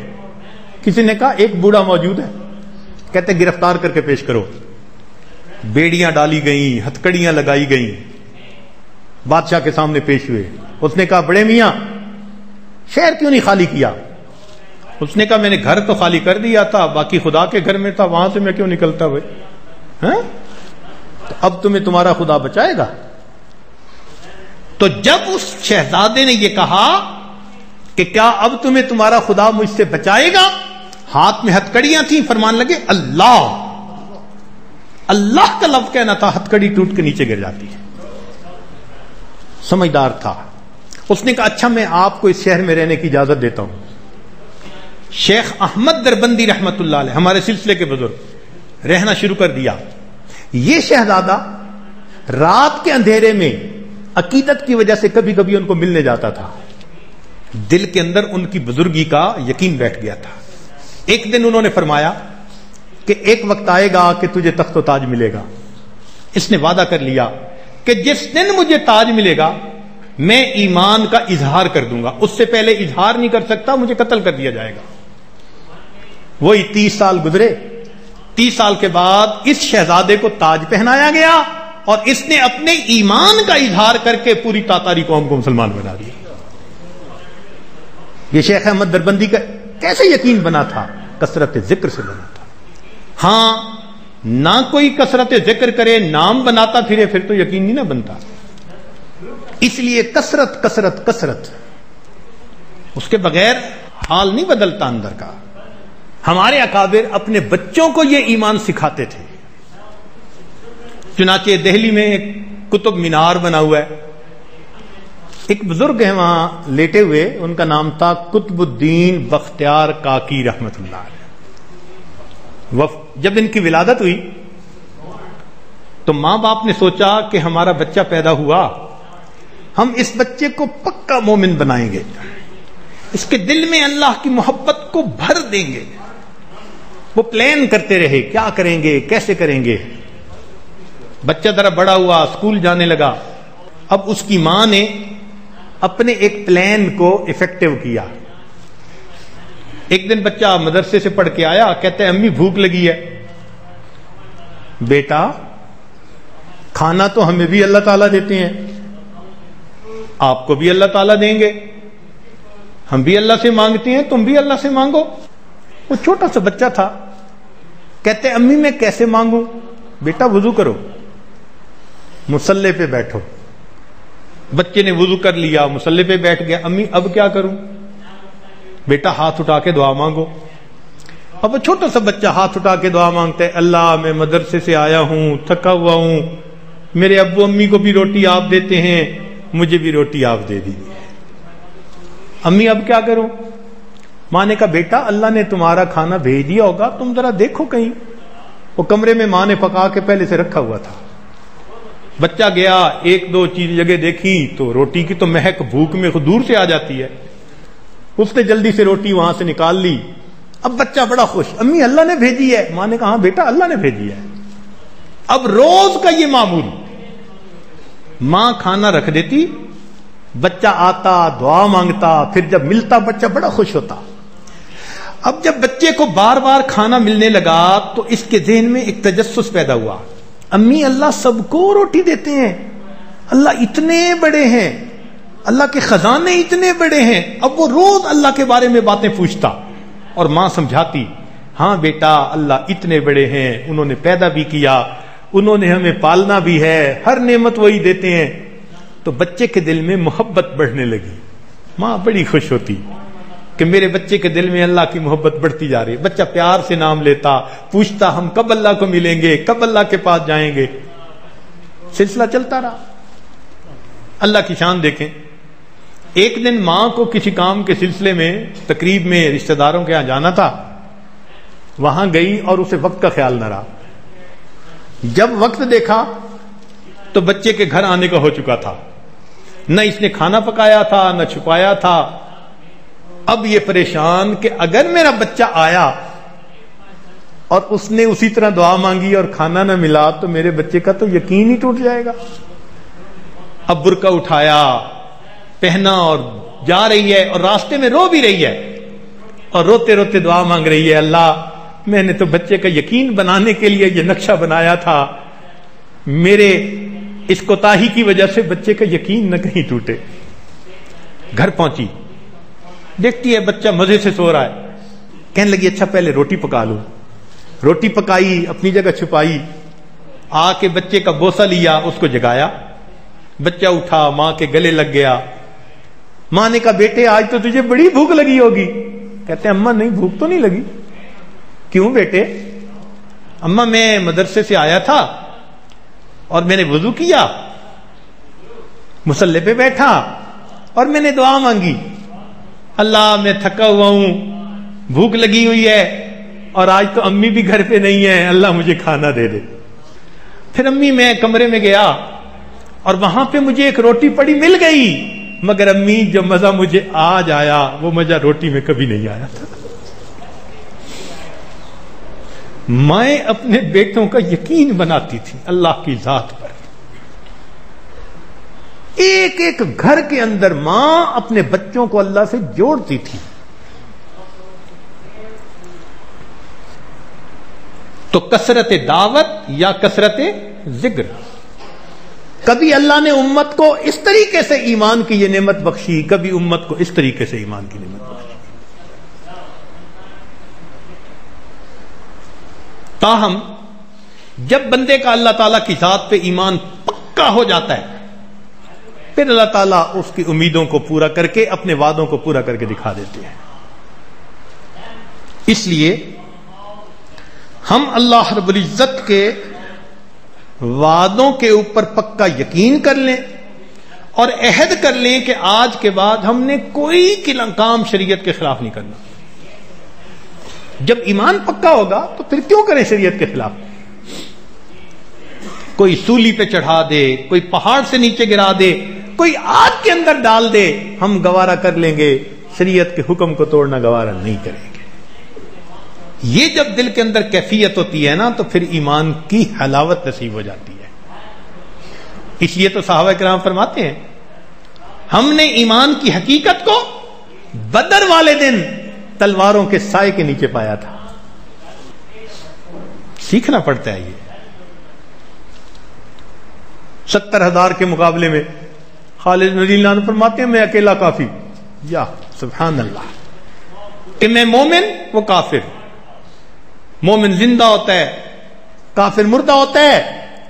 کسی نے کہا ایک بوڑھا موجود ہے، کہتے گرفتار کر کے پیش کرو۔ بیڑیاں ڈالی گئیں، ہتکڑیاں لگائی گئیں، بادشاہ کے سامنے پیش ہوئے۔ اس نے کہا بڑے میاں شہر کیوں نہیں خالی کیا؟ اس نے کہا میں نے گھر تو خالی کر دیا تھا، باقی خدا کے گھر میں تھا، وہاں سے میں کیوں نکلتا بھائی؟ تو اب تمہیں تمہارا خدا بچائے گا؟ تو جب اس شہزادے نے یہ کہا کہ کیا اب تمہیں تمہارا خدا مجھ سے بچائے گا، ہاتھ میں ہتکڑیاں تھیں، فرمان لگے اللہ اللہ کا لفظ کہنا تھا، ہتکڑی ٹوٹ کے نیچے گر جاتی ہے۔ سمجھدار تھا۔ اس نے کہا اچھا میں آپ کو اس شہر میں رہنے کی اجازت دیتا ہوں۔ شیخ احمد دربندی رحمت اللہ علیہ ہمارے سلسلے کے بزرگ، رہنا شروع کر دیا۔ یہ شہزادہ رات کے اندھیرے میں عقیدت کی وجہ سے کبھی کبھی ان کو ملنے جاتا تھا، دل کے اندر ان کی بزرگی کا یقین بیٹھ گیا تھا۔ ایک دن انہوں نے فرمایا کہ ایک وقت آئے گا کہ تجھے تخت و تاج ملے گا۔ اس نے وعدہ کر لیا کہ جس دن مجھے تاج ملے گا میں ایمان کا اظہار کر دوں گا، اس سے پہلے اظہار نہیں کر سکتا، مجھے قتل کر دیا جائے گا۔ وہی 30 سال گزرے، 30 سال کے بعد اس شہزادے کو تاج پہنایا گیا اور اس نے اپنے ایمان کا اظہار کر کے پوری تاتاری قوم کو مسلمان بنا دیا. یہ شیخ احمد دربندی کا کیسے یقین بنا تھا؟ کثرت ذکر سے بنا تھا. ہاں نہ کوئی کثرت ذکر کرے، نام بناتا پھرے، پھر تو یقین نہیں نہ بنتا. اس لیے کثرت کثرت کثرت، اس کے بغیر حال نہیں بدلتا اندر کا. ہمارے اکابر اپنے بچوں کو یہ ایمان سکھاتے تھے. چنانچہ دہلی میں ایک قطب مینار بنا ہوا ہے، ایک بزرگ ہیں وہاں لیٹے ہوئے، ان کا نام تھا قطب الدین بختیار کاکی رحمت اللہ علیہ. جب ان کی ولادت ہوئی تو ماں باپ نے سوچا کہ ہمارا بچہ پیدا ہوا، ہم اس بچے کو پکا مومن بنائیں گے، اس کے دل میں اللہ کی محبت کو بھر دیں گے. وہ پلان کرتے رہے کیا کریں گے، کیسے کریں گے. بچہ ذرا بڑا ہوا، اسکول جانے لگا. اب اس کی ماں نے اپنے ایک پلان کو افیکٹو کیا. ایک دن بچہ مدرسے سے پڑھ کے آیا، کہتے ہیں امی بھوک لگی ہے. بیٹا کھانا تو ہمیں بھی اللہ تعالیٰ دیتے ہیں، آپ کو بھی اللہ تعالیٰ دیں گے، ہم بھی اللہ سے مانگتے ہیں، تم بھی اللہ سے مانگو. وہ چھوٹا سا بچہ تھا. کہتے امی میں کیسے مانگوں؟ بیٹا وضو کرو، مصلی پہ بیٹھو. بچے نے وضو کر لیا، مصلی پہ بیٹھ گیا. امی اب کیا کروں؟ بیٹا ہاتھ اٹھا کے دعا مانگو. اب وہ چھوٹا سا بچہ ہاتھ اٹھا کے دعا مانگتا ہے، اللہ میں مدرسے سے آیا ہوں، تھکا ہوا ہوں، میرے ابو امی کو بھی روٹی آپ دیتے ہیں، مجھے بھی روٹی آپ دے دیجیے. امی اب کیا کروں؟ ماں نے کہا بیٹا اللہ نے تمہارا کھانا بھیج دیا ہوگا، تم ذرا دیکھو کہیں. وہ کمرے میں ماں نے پکا کے پہلے سے رکھا ہوا تھا. بچہ گیا، ایک دو چیز جگہ دیکھی تو روٹی کی تو مہک بھوک میں خود دور سے آ جاتی ہے. اس نے جلدی سے روٹی وہاں سے نکال لی. اب بچہ بڑا خوش، امی اللہ نے بھیجی ہے. ماں نے کہا ہاں بیٹا اللہ نے بھیجی ہے. اب روز کا یہ معمول، ماں کھانا رکھ دیتی، بچہ آتا دعا مانگتا، پھر جب ملتا بچہ بڑا خوش ہوتا. اب جب بچے کو بار بار کھانا ملنے لگا تو اس کے ذہن میں ایک تجسس پیدا ہوا، امی اللہ سب کو روٹی دیتے ہیں، اللہ اتنے بڑے ہیں، اللہ کے خزانے اتنے بڑے ہیں. اب وہ روز اللہ کے بارے میں باتیں پوچھتا اور ماں سمجھاتی، ہاں بیٹا اللہ اتنے بڑے ہیں، انہوں نے پیدا بھی کیا، انہوں نے ہمیں پالنا بھی ہے، ہر نعمت وہی دیتے ہیں. تو بچے کے دل میں محبت بڑھنے لگی. ماں بڑی خوش ہوتی کہ میرے بچے کے دل میں اللہ کی محبت بڑھتی جا رہی. بچہ پیار سے نام لیتا، پوچھتا ہم کب اللہ کو ملیں گے، کب اللہ کے پاس جائیں گے. سلسلہ چلتا رہا. اللہ کی شان دیکھیں. ایک دن ماں کو کسی کام کے سلسلے میں تقریب میں رشتہ داروں کے یہاں جانا تھا. وہاں گئی اور اسے وقت کا خیال نہ رہا. جب وقت دیکھا تو بچے کے گھر آنے کا ہو چکا تھا. نہ اس نے کھانا پکایا تھا نہ چھپایا تھا. اب یہ پریشان کہ اگر میرا بچہ آیا اور اس نے اسی طرح دعا مانگی اور کھانا نہ ملا تو میرے بچے کا تو یقین ہی ٹوٹ جائے گا. اب برقع اٹھایا، پہنا اور جا رہی ہے اور راستے میں رو بھی رہی ہے اور روتے روتے دعا مانگ رہی ہے، اللہ میں نے تو بچے کا یقین بنانے کے لیے یہ نقشہ بنایا تھا، میرے اس کوتاہی کی وجہ سے بچے کا یقین نہ کہیں ٹوٹے. گھر پہنچی، دیکھتی ہے بچہ مزے سے سو رہا ہے. کہنے لگی اچھا پہلے روٹی پکا لوں. روٹی پکائی، اپنی جگہ چھپائی، آ کے بچے کا بوسہ لیا، اس کو جگایا. بچہ اٹھا، ماں کے گلے لگ گیا. ماں نے کہا بیٹے آج تو تجھے بڑی بھوک لگی ہوگی. کہتے ہیں اماں نہیں بھوک تو نہیں لگی. کیوں بیٹے؟ اماں میں مدرسے سے آیا تھا اور میں نے وضو کیا، مصلی پہ بیٹھا اور میں نے دعا مانگی، اللہ میں تھکا ہوا ہوں، بھوک لگی ہوئی ہے اور آج تو امی بھی گھر پہ نہیں ہے، اللہ مجھے کھانا دے دے. پھر امی میں کمرے میں گیا اور وہاں پہ مجھے ایک روٹی پڑی مل گئی، مگر امی جو مزہ مجھے آج آیا وہ مزہ روٹی میں کبھی نہیں آیا تھا. میں اپنے بیٹوں کا یقین بناتی تھی اللہ کی ذات پر. ایک ایک گھر کے اندر ماں اپنے بچوں کو اللہ سے جوڑتی تھی. تو تو کثرت دعوت یا کثرت ذکر. کبھی اللہ نے امت کو اس طریقے سے ایمان کی یہ نعمت بخشی، کبھی امت کو اس طریقے سے ایمان کی نعمت بخشی. تاہم جب بندے کا اللہ تعالیٰ کی ذات پہ ایمان پکا ہو جاتا ہے، پھر اللہ تعالیٰ اس کی امیدوں کو پورا کر کے اپنے وعدوں کو پورا کر کے دکھا دیتے ہیں. اس لیے ہم اللہ رب العزت کے وعدوں کے اوپر پکا یقین کر لیں اور عہد کر لیں کہ آج کے بعد ہم نے کوئی کام شریعت کے خلاف نہیں کرنا. جب ایمان پکا ہوگا تو پھر کیوں کریں شریعت کے خلاف؟ کوئی سولی پہ چڑھا دے، کوئی پہاڑ سے نیچے گرا دے، کوئی آگ کے اندر ڈال دے، ہم گوارا کر لیں گے، شریعت کے حکم کو توڑنا گوارا نہیں کریں گے. یہ جب دل کے اندر کیفیت ہوتی ہے نا تو پھر ایمان کی حلاوت نصیب ہو جاتی ہے. اس لیے تو صحابہ کرام فرماتے ہیں ہم نے ایمان کی حقیقت کو بدر والے دن تلواروں کے سائے کے نیچے پایا تھا. سیکھنا پڑتا ہے. یہ 70,000 کے مقابلے میں خالد رضی اللہ عنہ فرماتے ہیں میں اکیلا کافی. یا سبحان اللہ، کہ میں مومن وہ کافر. مومن زندہ ہوتا ہے، کافر مردہ ہوتا ہے.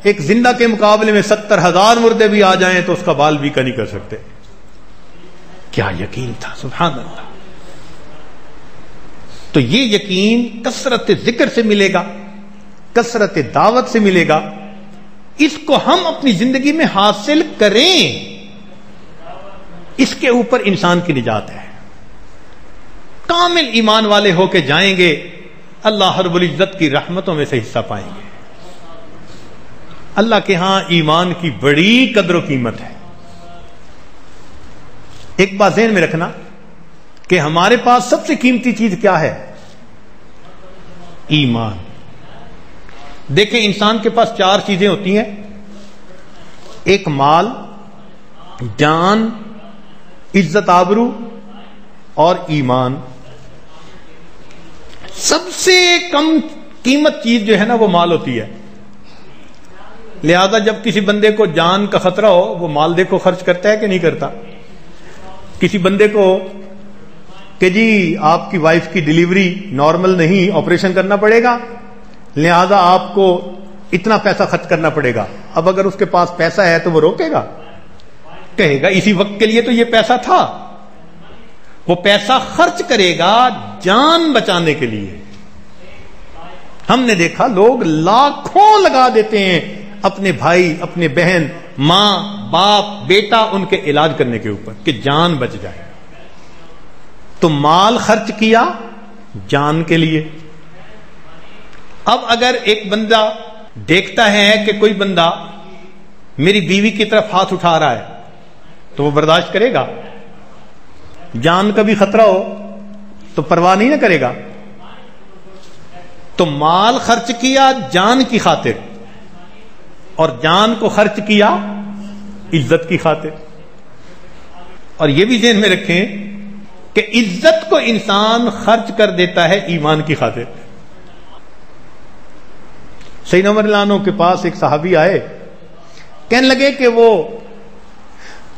ایک زندہ کے مقابلے میں 70,000 مردے بھی آ جائیں تو اس کا بال بھی کا نہیں کر سکتے. کیا یقین تھا، سبحان اللہ. تو یہ یقین کثرت ذکر سے ملے گا، کثرت دعوت سے ملے گا. اس کو ہم اپنی زندگی میں حاصل کریں، اس کے اوپر انسان کی نجات ہے. کامل ایمان والے ہو کے جائیں گے، اللہ رب العزت کی رحمتوں میں سے حصہ پائیں گے. اللہ کے ہاں ایمان کی بڑی قدر و قیمت ہے. ایک بات ذہن میں رکھنا کہ ہمارے پاس سب سے قیمتی چیز کیا ہے؟ ایمان. دیکھیں انسان کے پاس 4 چیزیں ہوتی ہیں، ایک مال، جان، عزت آبرو اور ایمان. سب سے کم قیمت چیز جو ہے نا وہ مال ہوتی ہے. لہذا جب کسی بندے کو جان کا خطرہ ہو وہ مال دیکھو خرچ کرتا ہے کہ نہیں کرتا. کسی بندے کو کہ جی آپ کی وائف کی ڈیلیوری نارمل نہیں، آپریشن کرنا پڑے گا، لہذا آپ کو اتنا پیسہ خرچ کرنا پڑے گا. اب اگر اس کے پاس پیسہ ہے تو وہ روکے گا؟ کہے گا اسی وقت کے لیے تو یہ پیسہ تھا. وہ پیسہ خرچ کرے گا جان بچانے کے لیے. ہم نے دیکھا لوگ لاکھوں لگا دیتے ہیں اپنے بھائی، اپنے بہن، ماں، باپ، بیٹا ان کے علاج کرنے کے اوپر کہ جان بچ جائے. تو مال خرچ کیا جان کے لیے. اب اگر ایک بندہ دیکھتا ہے کہ کوئی بندہ میری بیوی کی طرف ہاتھ اٹھا رہا ہے تو وہ برداشت کرے گا؟ جان کا بھی خطرہ ہو تو پرواہ نہیں نہ کرے گا. تو مال خرچ کیا جان کی خاطر اور جان کو خرچ کیا عزت کی خاطر. اور یہ بھی ذہن میں رکھیں کہ عزت کو انسان خرچ کر دیتا ہے ایمان کی خاطر. سیدنا عمر رضی اللہ عنہ کے پاس ایک صحابی آئے، کہنے لگے کہ وہ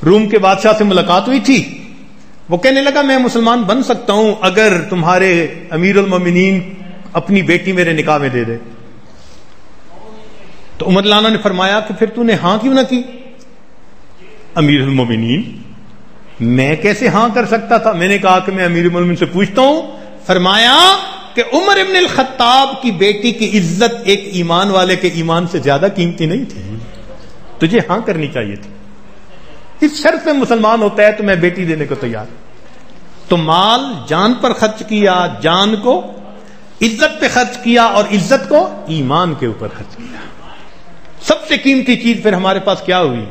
روم کے بادشاہ سے ملاقات ہوئی تھی. وہ کہنے لگا میں مسلمان بن سکتا ہوں اگر تمہارے امیر المومنین اپنی بیٹی میرے نکاح میں دے دے. تو عمر رضی اللہ عنہ نے فرمایا کہ پھر تو نے ہاں کیوں نہ کی؟ امیر المومنین میں کیسے ہاں کر سکتا تھا؟ میں نے کہا کہ میں امیر المومنین سے پوچھتا ہوں. فرمایا کہ عمر ابن الخطاب کی بیٹی کی عزت ایک ایمان والے کے ایمان سے زیادہ قیمتی نہیں تھی، تجھے ہاں کرنی چاہیے تھی. اس شرط میں مسلمان ہوتا ہے تو میں بیٹی دینے کو تیار. تو مال جان پر خرچ کیا، جان کو عزت پہ خرچ کیا اور عزت کو ایمان کے اوپر خرچ کیا. سب سے قیمتی چیز پھر ہمارے پاس کیا ہوئی؟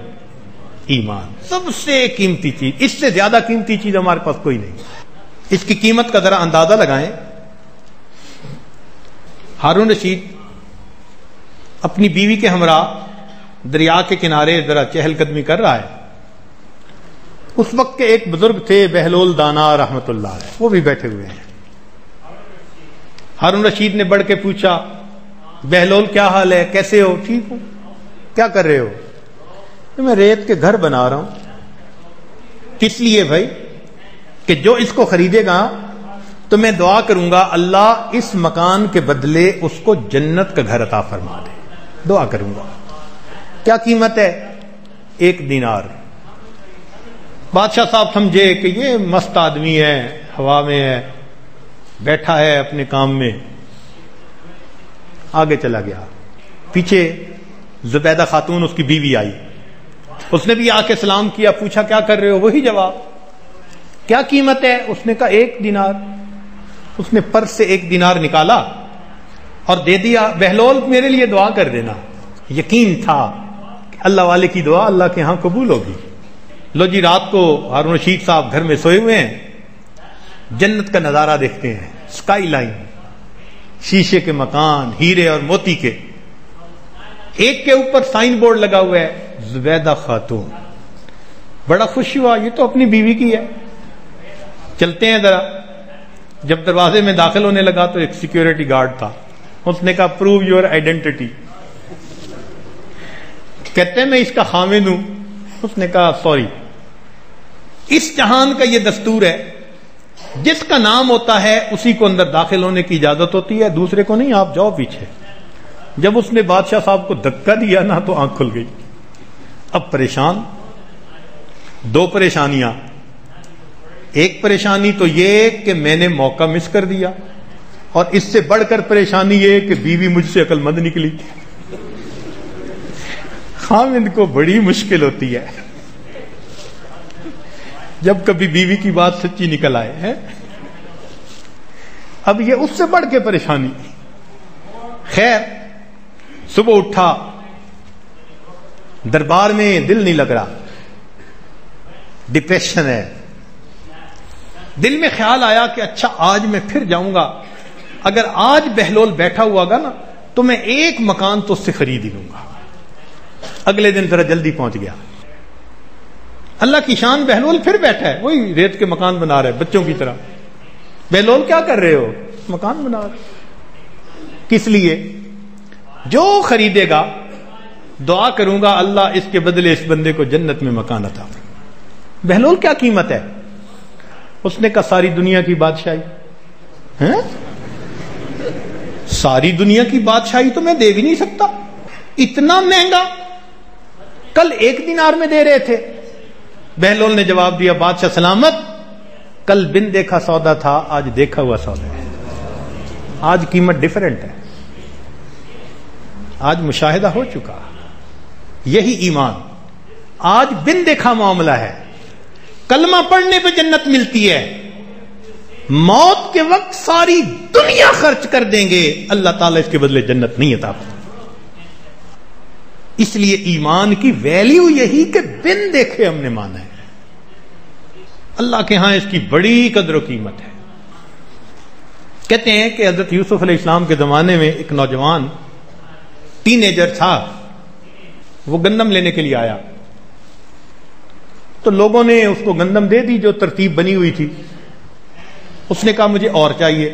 ایمان. سب سے قیمتی چیز، اس سے زیادہ قیمتی چیز ہمارے پاس کوئی نہیں. اس کی قیمت کا ذرا اندازہ لگائیں. ہارون رشید اپنی بیوی کے ہمراہ دریا کے کنارے ذرا چہل قدمی کر رہا ہے. اس وقت کے ایک بزرگ تھے بہلول دانا رحمت اللہ علیہ، وہ بھی بیٹھے ہوئے ہیں. ہارون رشید نے بڑھ کے پوچھا بہلول کیا حال ہے، کیسے ہو؟ ٹھیک ہوں۔ کیا کر رہے ہو؟ میں ریت کے گھر بنا رہا ہوں۔ کس لیے بھائی؟ کہ جو اس کو خریدے گا تو میں دعا کروں گا اللہ اس مکان کے بدلے اس کو جنت کا گھر عطا فرما دے، دعا کروں گا۔ کیا قیمت ہے؟ 1 دینار۔ بادشاہ صاحب سمجھے کہ یہ مست آدمی ہے، ہوا میں ہے، بیٹھا ہے اپنے کام میں، آگے چلا گیا۔ پیچھے زبیدہ خاتون اس کی بیوی آئی، اس نے بھی آ کے سلام کیا، پوچھا کیا کر رہے ہو؟ وہی جواب۔ کیا قیمت ہے؟ اس نے کہا 1 دینار۔ اس نے پرس سے 1 دینار نکالا اور دے دیا، بہلول میرے لیے دعا کر دینا۔ یقین تھا کہ اللہ والے کی دعا اللہ کے ہاں قبول ہوگی۔ لو جی، رات کو ہارون رشید صاحب گھر میں سوئے ہوئے ہیں، جنت کا نظارہ دیکھتے ہیں، سکائی لائن، شیشے کے مکان، ہیرے اور موتی کے۔ ایک کے اوپر سائن بورڈ لگا ہوا ہے زبیدہ خاتون۔ بڑا خوش ہوا، یہ تو اپنی بیوی کی ہے، چلتے ہیں ذرا۔ جب دروازے میں داخل ہونے لگا تو ایک سیکیورٹی گارڈ تھا، اس نے کہا پروو یور آئیڈینٹی۔ کہتے ہیں میں اس کا خامن ہوں۔ اس نے کہا سوری، اس جہان کا یہ دستور ہے، جس کا نام ہوتا ہے اسی کو اندر داخل ہونے کی اجازت ہوتی ہے، دوسرے کو نہیں، آپ جاؤ پیچھے۔ جب اس نے بادشاہ صاحب کو دھکا دیا نا تو آنکھ کھل گئی۔ اب پریشان، 2 پریشانیاں۔ ایک پریشانی تو یہ کہ میں نے موقع مس کر دیا، اور اس سے بڑھ کر پریشانی یہ کہ بیوی مجھ سے عقل مند نکلی۔ خامند کو بڑی مشکل ہوتی ہے جب کبھی بیوی کی بات سچی نکل آئے ہیں۔ اب یہ اس سے بڑھ کے پریشانی۔ خیر، صبح اٹھا، دربار میں دل نہیں لگ رہا، ڈپریشن ہے۔ دل میں خیال آیا کہ اچھا آج میں پھر جاؤں گا، اگر آج بہلول بیٹھا ہوا گا نا تو میں 1 مکان تو اس سے خرید ہی لوں گا۔ اگلے دن ذرا جلدی پہنچ گیا۔ اللہ کی شان، بہلول پھر بیٹھا ہے، وہی ریت کے مکان بنا رہا ہے بچوں کی طرح۔ بہلول کیا کر رہے ہو؟ مکان بنا رہے۔ کس لیے؟ جو خریدے گا دعا کروں گا اللہ اس کے بدلے اس بندے کو جنت میں مکان عطا فرمائے۔ بہلول کیا قیمت ہے؟ اس نے کہا ساری دنیا کی بادشاہی۔ ہیں؟ ساری دنیا کی بادشاہی تو میں دے بھی نہیں سکتا، اتنا مہنگا، کل 1 دینار میں دے رہے تھے۔ بہلول نے جواب دیا بادشاہ سلامت، کل بن دیکھا سودا تھا، آج دیکھا ہوا سودا ہے، آج قیمت ڈیفرنٹ ہے، آج مشاہدہ ہو چکا۔ یہی ایمان، آج بن دیکھا معاملہ ہے۔ کلمہ پڑھنے پہ جنت ملتی ہے، موت کے وقت ساری دنیا خرچ کر دیں گے، اللہ تعالیٰ اس کے بدلے جنت نہیں عطا فرمائے۔ اس لیے ایمان کی ویلیو یہی کہ بن دیکھے ہم نے مانا ہے، اللہ کے ہاں اس کی بڑی قدر و قیمت ہے۔ کہتے ہیں کہ حضرت یوسف علیہ السلام کے زمانے میں ایک نوجوان ٹین ایجر تھا، وہ گندم لینے کے لیے آیا تو لوگوں نے اس کو گندم دے دی جو ترتیب بنی ہوئی تھی۔ اس نے کہا مجھے اور چاہیے۔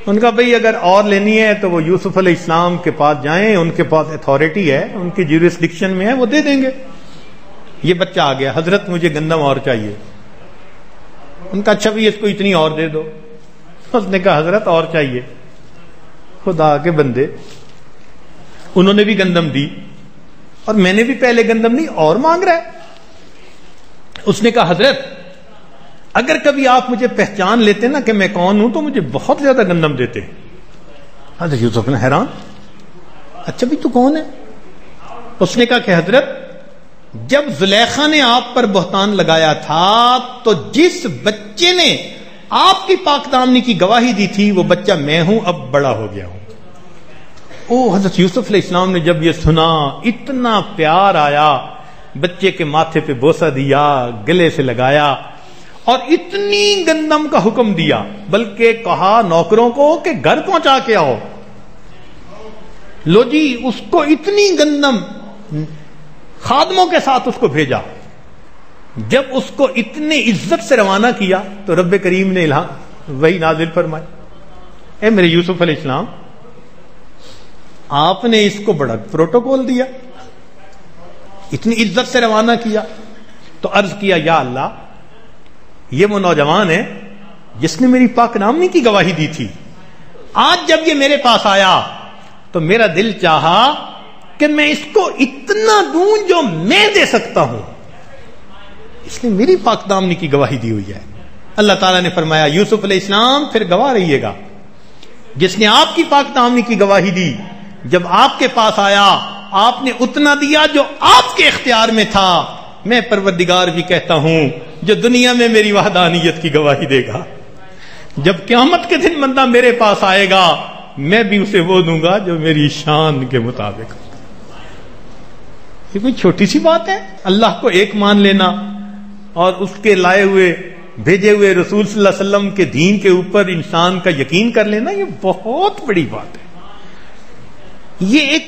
ان کا بھئی اگر اور لینی ہے تو وہ یوسف علیہ السلام کے پاس جائیں، ان کے پاس اتھارٹی ہے، ان کی جیورسڈکشن میں ہے، وہ دے دیں گے۔ یہ بچہ آ گیا، حضرت مجھے گندم اور چاہیے۔ ان کا اچھا بھی اس کو اتنی اور دے دو۔ اس نے کہا حضرت اور چاہیے۔ خدا کے بندے، انہوں نے بھی گندم دی اور میں نے بھی پہلے گندم دی، اور مانگ رہا ہے۔ اس نے کہا حضرت اگر کبھی آپ مجھے پہچان لیتے نا کہ میں کون ہوں تو مجھے بہت زیادہ گندم دیتے۔ حضرت یوسف نے حیران، اچھا بھی تو کون ہے؟ اس نے کہا کہ حضرت جب زلیخا نے آپ پر بہتان لگایا تھا تو جس بچے نے آپ کی پاک دامنی کی گواہی دی تھی وہ بچہ میں ہوں، اب بڑا ہو گیا ہوں۔ او حضرت یوسف علیہ السلام نے جب یہ سنا اتنا پیار آیا، بچے کے ماتھے پہ بوسہ دیا، گلے سے لگایا اور اتنی گندم کا حکم دیا، بلکہ کہا نوکروں کو کہ گھر پہنچا کے آؤ۔ لو جی، اس کو اتنی گندم خادموں کے ساتھ اس کو بھیجا۔ جب اس کو اتنی عزت سے روانہ کیا تو رب کریم نے وہی نازل فرمائی، اے میرے یوسف علیہ السلام آپ نے اس کو بڑا پروٹوکول دیا، اتنی عزت سے روانہ کیا. تو عرض کیا یا اللہ، یہ وہ نوجوان ہے جس نے میری پاک نامنی کی گواہی دی تھی. آج جب یہ میرے پاس آیا تو میرا دل چاہا کہ میں اس کو اتنا دوں جو میں دے سکتا ہوں. اس نے میری پاک دامنی کی گواہی دی ہوئی ہے. اللہ تعالیٰ نے فرمایا یوسف علیہ السلام پھر گواہ رہیے گا، جس نے آپ کی پاک دامنی کی گواہی دی، جب آپ کے پاس آیا آپ نے اتنا دیا جو آپ کے اختیار میں تھا. میں پروردگار بھی کہتا ہوں جو دنیا میں میری وحدانیت کی گواہی دے گا، جب قیامت کے دن بندہ میرے پاس آئے گا میں بھی اسے وہ دوں گا جو میری شان کے مطابق. یہ کوئی چھوٹی سی بات ہے؟ اللہ کو ایک مان لینا اور اس کے لائے ہوئے بھیجے ہوئے رسول صلی اللہ علیہ وسلم کے دین کے اوپر انسان کا یقین کر لینا، یہ بہت بڑی بات ہے. یہ ایک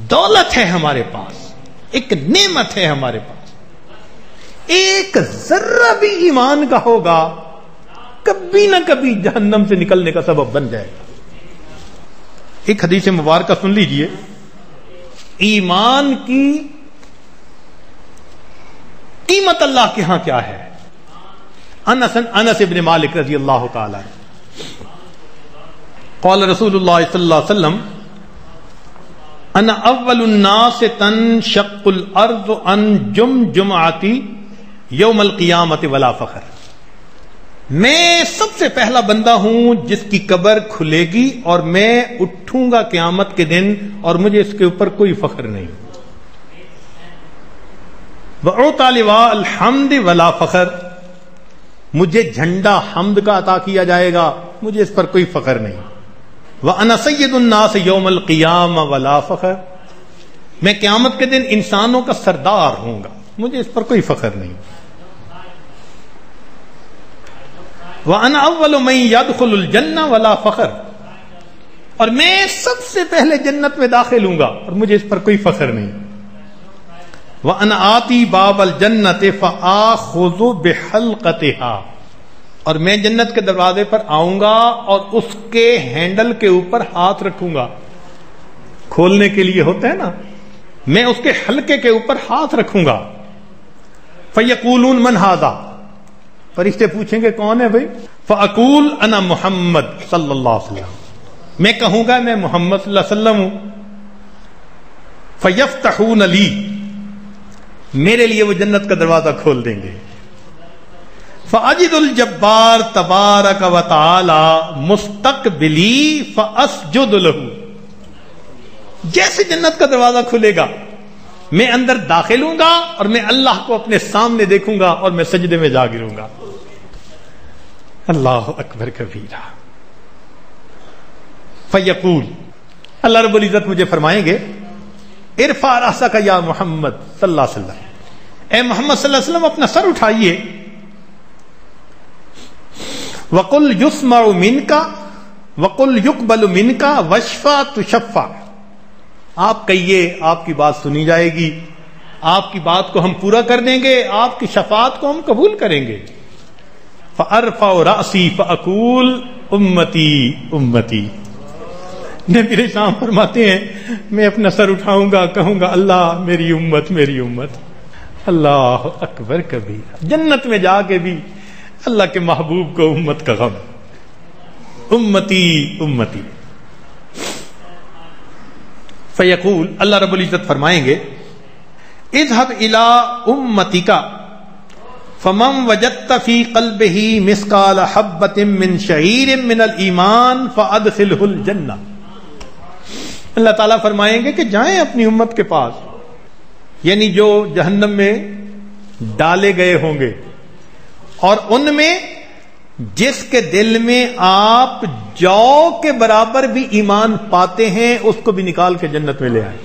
دولت ہے ہمارے پاس، ایک نعمت ہے ہمارے پاس. ایک ذرہ بھی ایمان کا ہوگا کبھی نہ کبھی جہنم سے نکلنے کا سبب بن جائے گا. ایک حدیث مبارکہ سن لیجئے. ایمان کی قیمت اللہ کے ہاں کیا ہے؟ انس ابن مالک رضی اللہ تعالی عنہ قال رسول اللہ صلی اللہ علیہ وسلم انا اول الناس تنشق الارض عن جمعتی یوم القیامت ولا فخر. میں سب سے پہلا بندہ ہوں جس کی قبر کھلے گی اور میں اٹھوں گا قیامت کے دن اور مجھے اس کے اوپر کوئی فخر نہیں. وَأُعْطَى لِوَاءَ الْحَمْدِ وَلَا فَخْرَ، مجھے جھنڈا حمد کا عطا کیا جائے گا، مجھے اس پر کوئی فخر نہیں. وَأَنَا سَيِّدُ النَّاسِ يَوْمَ الْقِيَامَةِ وَلَا فَخْرَ، میں قیامت کے دن انسانوں کا سردار ہوں گا، مجھے اس پر کوئی فخر نہیں. وَأَنَا أَوَّلُ مَن يَدْخُلُ الْجَنَّةَ وَلَا فَخْرَ، اور میں سب سے پہلے جنت میں داخل ہوں گا اور مجھے اس پر کوئی فخر نہیں. وَأَنَا آتِي بَابَ الْجَنَّةِ فَآخُذُ بِحَلْقَتِهَا، اور میں جنت کے دروازے پر آؤں گا اور اس کے ہینڈل کے اوپر ہاتھ رکھوں گا. کھولنے کے لیے ہوتا ہے نا، میں اس کے حلقے کے اوپر ہاتھ رکھوں گا. فَيَقُولُونَ مَنْ هَذَا، فرشتے پوچھیں گے کون ہے بھائی؟ فَأَقُولُ أَنَا مُحَمَّد صلی اللہ علیہ وسلم، میں کہوں گا میں محمد صلی اللہ علیہ وسلم ہوں. فَيَفْتَحُونَ لِي، میرے لیے وہ جنت کا دروازہ کھول دیں گے. فَأَجِدُ الْجَبَّارَ تَبَارَكَ وَتَعَالَى مُسْتَقْبِلِي فَأَسْجُدُ لَهُ، جیسے جنت کا دروازہ کھلے گا میں اندر داخل ہوں گا اور میں اللہ کو اپنے سامنے دیکھوں گا اور میں سجدے میں جا گروں گا. اللہ اکبر کبیرہ. فَيَقُولُ، اللہ رب العزت مجھے فرمائیں گے ارفع رأسک یا محمد صلی اللہ علیہ وسلم، اے محمد صلی اللہ علیہ وسلم اپنا سر اٹھائیے. وَقُلْ يُسْمَعُ مِنْكَ وَقُلْ يُقْبَلُ مِنْكَ وَاشْفَعْ تُشَفَّعْ، آپ کہیے آپ کی بات سنی جائے گی، آپ کی بات کو ہم پورا کر دیں گے، آپ کی شفاعت کو ہم قبول کریں گے. فَأَرْفَعُ رَأْسِي فَأَقُولُ أُمَّتِي أُمَّتِي، نبی علیہ السلام فرماتے ہیں میں اپنا سر اٹھاؤں گا، کہوں گا اللہ میری امت میری امت. اللہ اکبر کبیرہ. جنت میں جا کے بھی اللہ کے محبوب کو امت کا غم، امتی امتی. فیقول، اللہ رب العزت فرمائیں گے اذهب الى امتك فمن وجدت في قلبه مثقال حبة من شعير من الایمان فادخله الجنة. اللہ تعالیٰ فرمائیں گے کہ جائیں اپنی امت کے پاس، یعنی جو جہنم میں ڈالے گئے ہوں گے، اور ان میں جس کے دل میں آپ جو کے برابر بھی ایمان پاتے ہیں اس کو بھی نکال کے جنت میں لے آئے.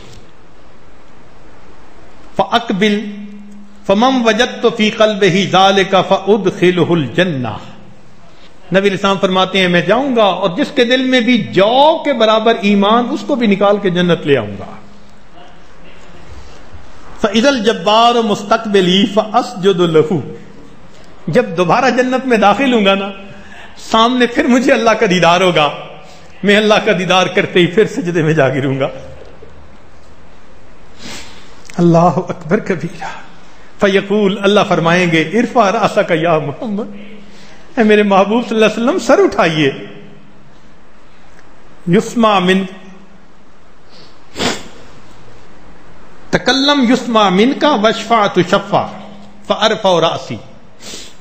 فَأَقْبِلْ فَمَنْ وَجَدْتُ فِي قَلْبِهِ ذَلِكَ فَأُدْخِلُهُ الْجَنَّةَ. نبی علیہ السلام فرماتے ہیں میں جاؤں گا اور جس کے دل میں بھی جو کے برابر ایمان اس کو بھی نکال کے جنت لے آؤں گا. فَإِذَا الْجَبَّارُ مُسْتَقْبِلِي فَأَسْجُدُ لَهُ، جب دوبارہ جنت میں داخل ہوں گا نا، سامنے پھر مجھے اللہ کا دیدار ہوگا میں اللہ کا دیدار کرتے ہی پھر سجدے میں جا گروں گا. اللہ اکبر کبیرہ. فیقول اللہ فرمائیں گے ارفع رأسک یا محمد، اے میرے محبوب صلی اللہ علیہ وسلم سر اٹھائیے. یسمع من تکلم یسمع من کا وشفع تشفع فارفع رأسی.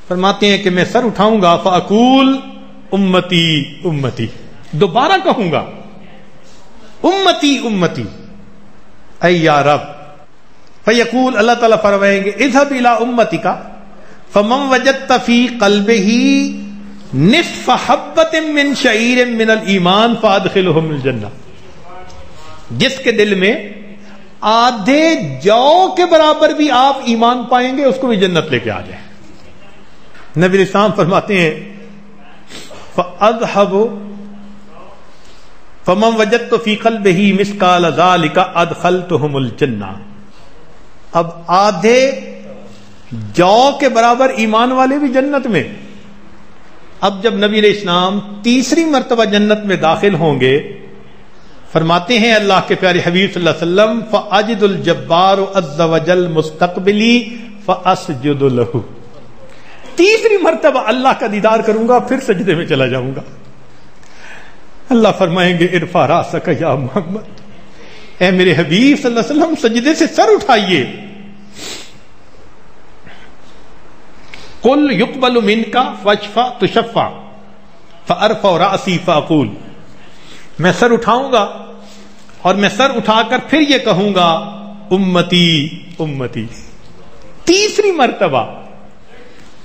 فرماتے ہیں کہ میں سر اٹھاؤں گا فاقول امتی امتی، دوبارہ کہوں گا امتی امتی اے یا رب. فیقول اللہ تعالیٰ فرمائیں گے اذهب الى امتک فمن وجدت فی قلبہ نصف حبۃ من شعیر من الایمان فادخلهم الجنہ. جس کے دل میں آدھے جو کے برابر بھی آپ ایمان پائیں گے اس کو بھی جنت لے کے آ جائیں. نبی اسلام فرماتے ہیں فَأَذْهَبُ فَمَنْ وَجَدْتُ فِي قَلْبِهِ مِثْقَالَ ذَلِكَ أَدْخَلْتُهُمُ الْجَنَّةَ. اب آدھے جو کے برابر ایمان والے بھی جنت میں. اب جب نبی علیہ السلام تیسری مرتبہ جنت میں داخل ہوں گے، فرماتے ہیں اللہ کے پیارے حبیب صلی اللہ علیہ وسلم فَأَجِدُ الْجَبَّارُ عَزَّ وَجَلَّ مُسْتَقْبِلِي فَأَسْجُدُ لَهُ. تیسری مرتبہ اللہ کا دیدار کروں گا، پھر سجدے میں چلا جاؤں گا. اللہ فرمائیں گے ارفع رأسک یا محمد، اے میرے حبیب صلی اللہ علیہ وسلم سجدے سے سر اٹھائیے. قل یقبل منک فاشفع تشفع فارفع رأسی فاقول. میں سر اٹھاؤں گا اور میں سر اٹھا کر پھر یہ کہوں گا امتی امتی. تیسری مرتبہ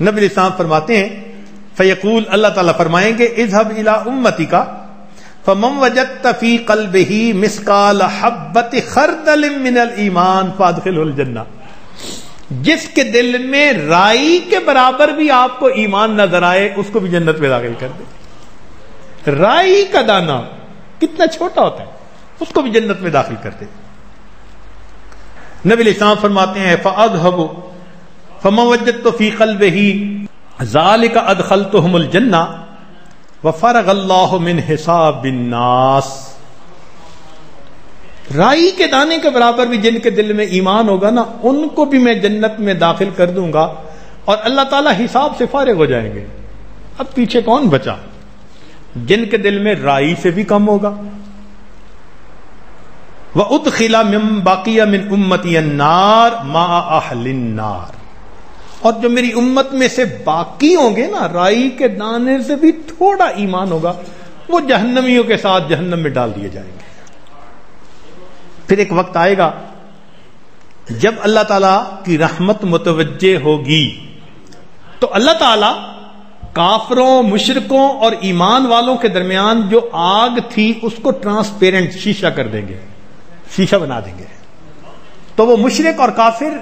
نبی علیہ السلام فرماتے ہیں فیقول اللہ تعالیٰ فرمائیں گے اذهب الى امتک فمن وجدت فی قلبہ مثقال حبۃ خردل من الایمان فادخلہ الجنہ. جس کے دل میں رائی کے برابر بھی آپ کو ایمان نظر آئے اس کو بھی جنت میں داخل کر دے. رائی کا دانہ کتنا چھوٹا ہوتا ہے، اس کو بھی جنت میں داخل کر دے. نبی علیہ السلام فرماتے ہیں فَأَذْهَبُ فَمَنْ وَجَدْتُ فِي قَلْبِهِ ذَلِكَ أَدْخَلْتُهُمُ الْجَنَّةَ وَفَرَغَ اللَّهُ مِنْ حِسَابِ النَّاسِ. رائی کے دانے کے برابر بھی جن کے دل میں ایمان ہوگا نا، ان کو بھی میں جنت میں داخل کر دوں گا اور اللہ تعالیٰ حساب سے فارغ ہو جائیں گے. اب پیچھے کون بچا؟ جن کے دل میں رائی سے بھی کم ہوگا. وَأُدْخِلَ مِن بَقِيَ مِنْ أُمَّتِيَ النَّارِ مَعَ أَهْلِ النَّارِ. اور جو میری امت میں سے باقی ہوں گے نا، رائی کے دانے سے بھی تھوڑا ایمان ہوگا، وہ جہنمیوں کے ساتھ جہنم میں ڈال دیے جائیں گے. پھر ایک وقت آئے گا جب اللہ تعالیٰ کی رحمت متوجہ ہوگی تو اللہ تعالیٰ کافروں، مشرکوں اور ایمان والوں کے درمیان جو آگ تھی اس کو ٹرانسپیرنٹ شیشہ کر دیں گے، شیشہ بنا دیں گے. تو وہ مشرک اور کافر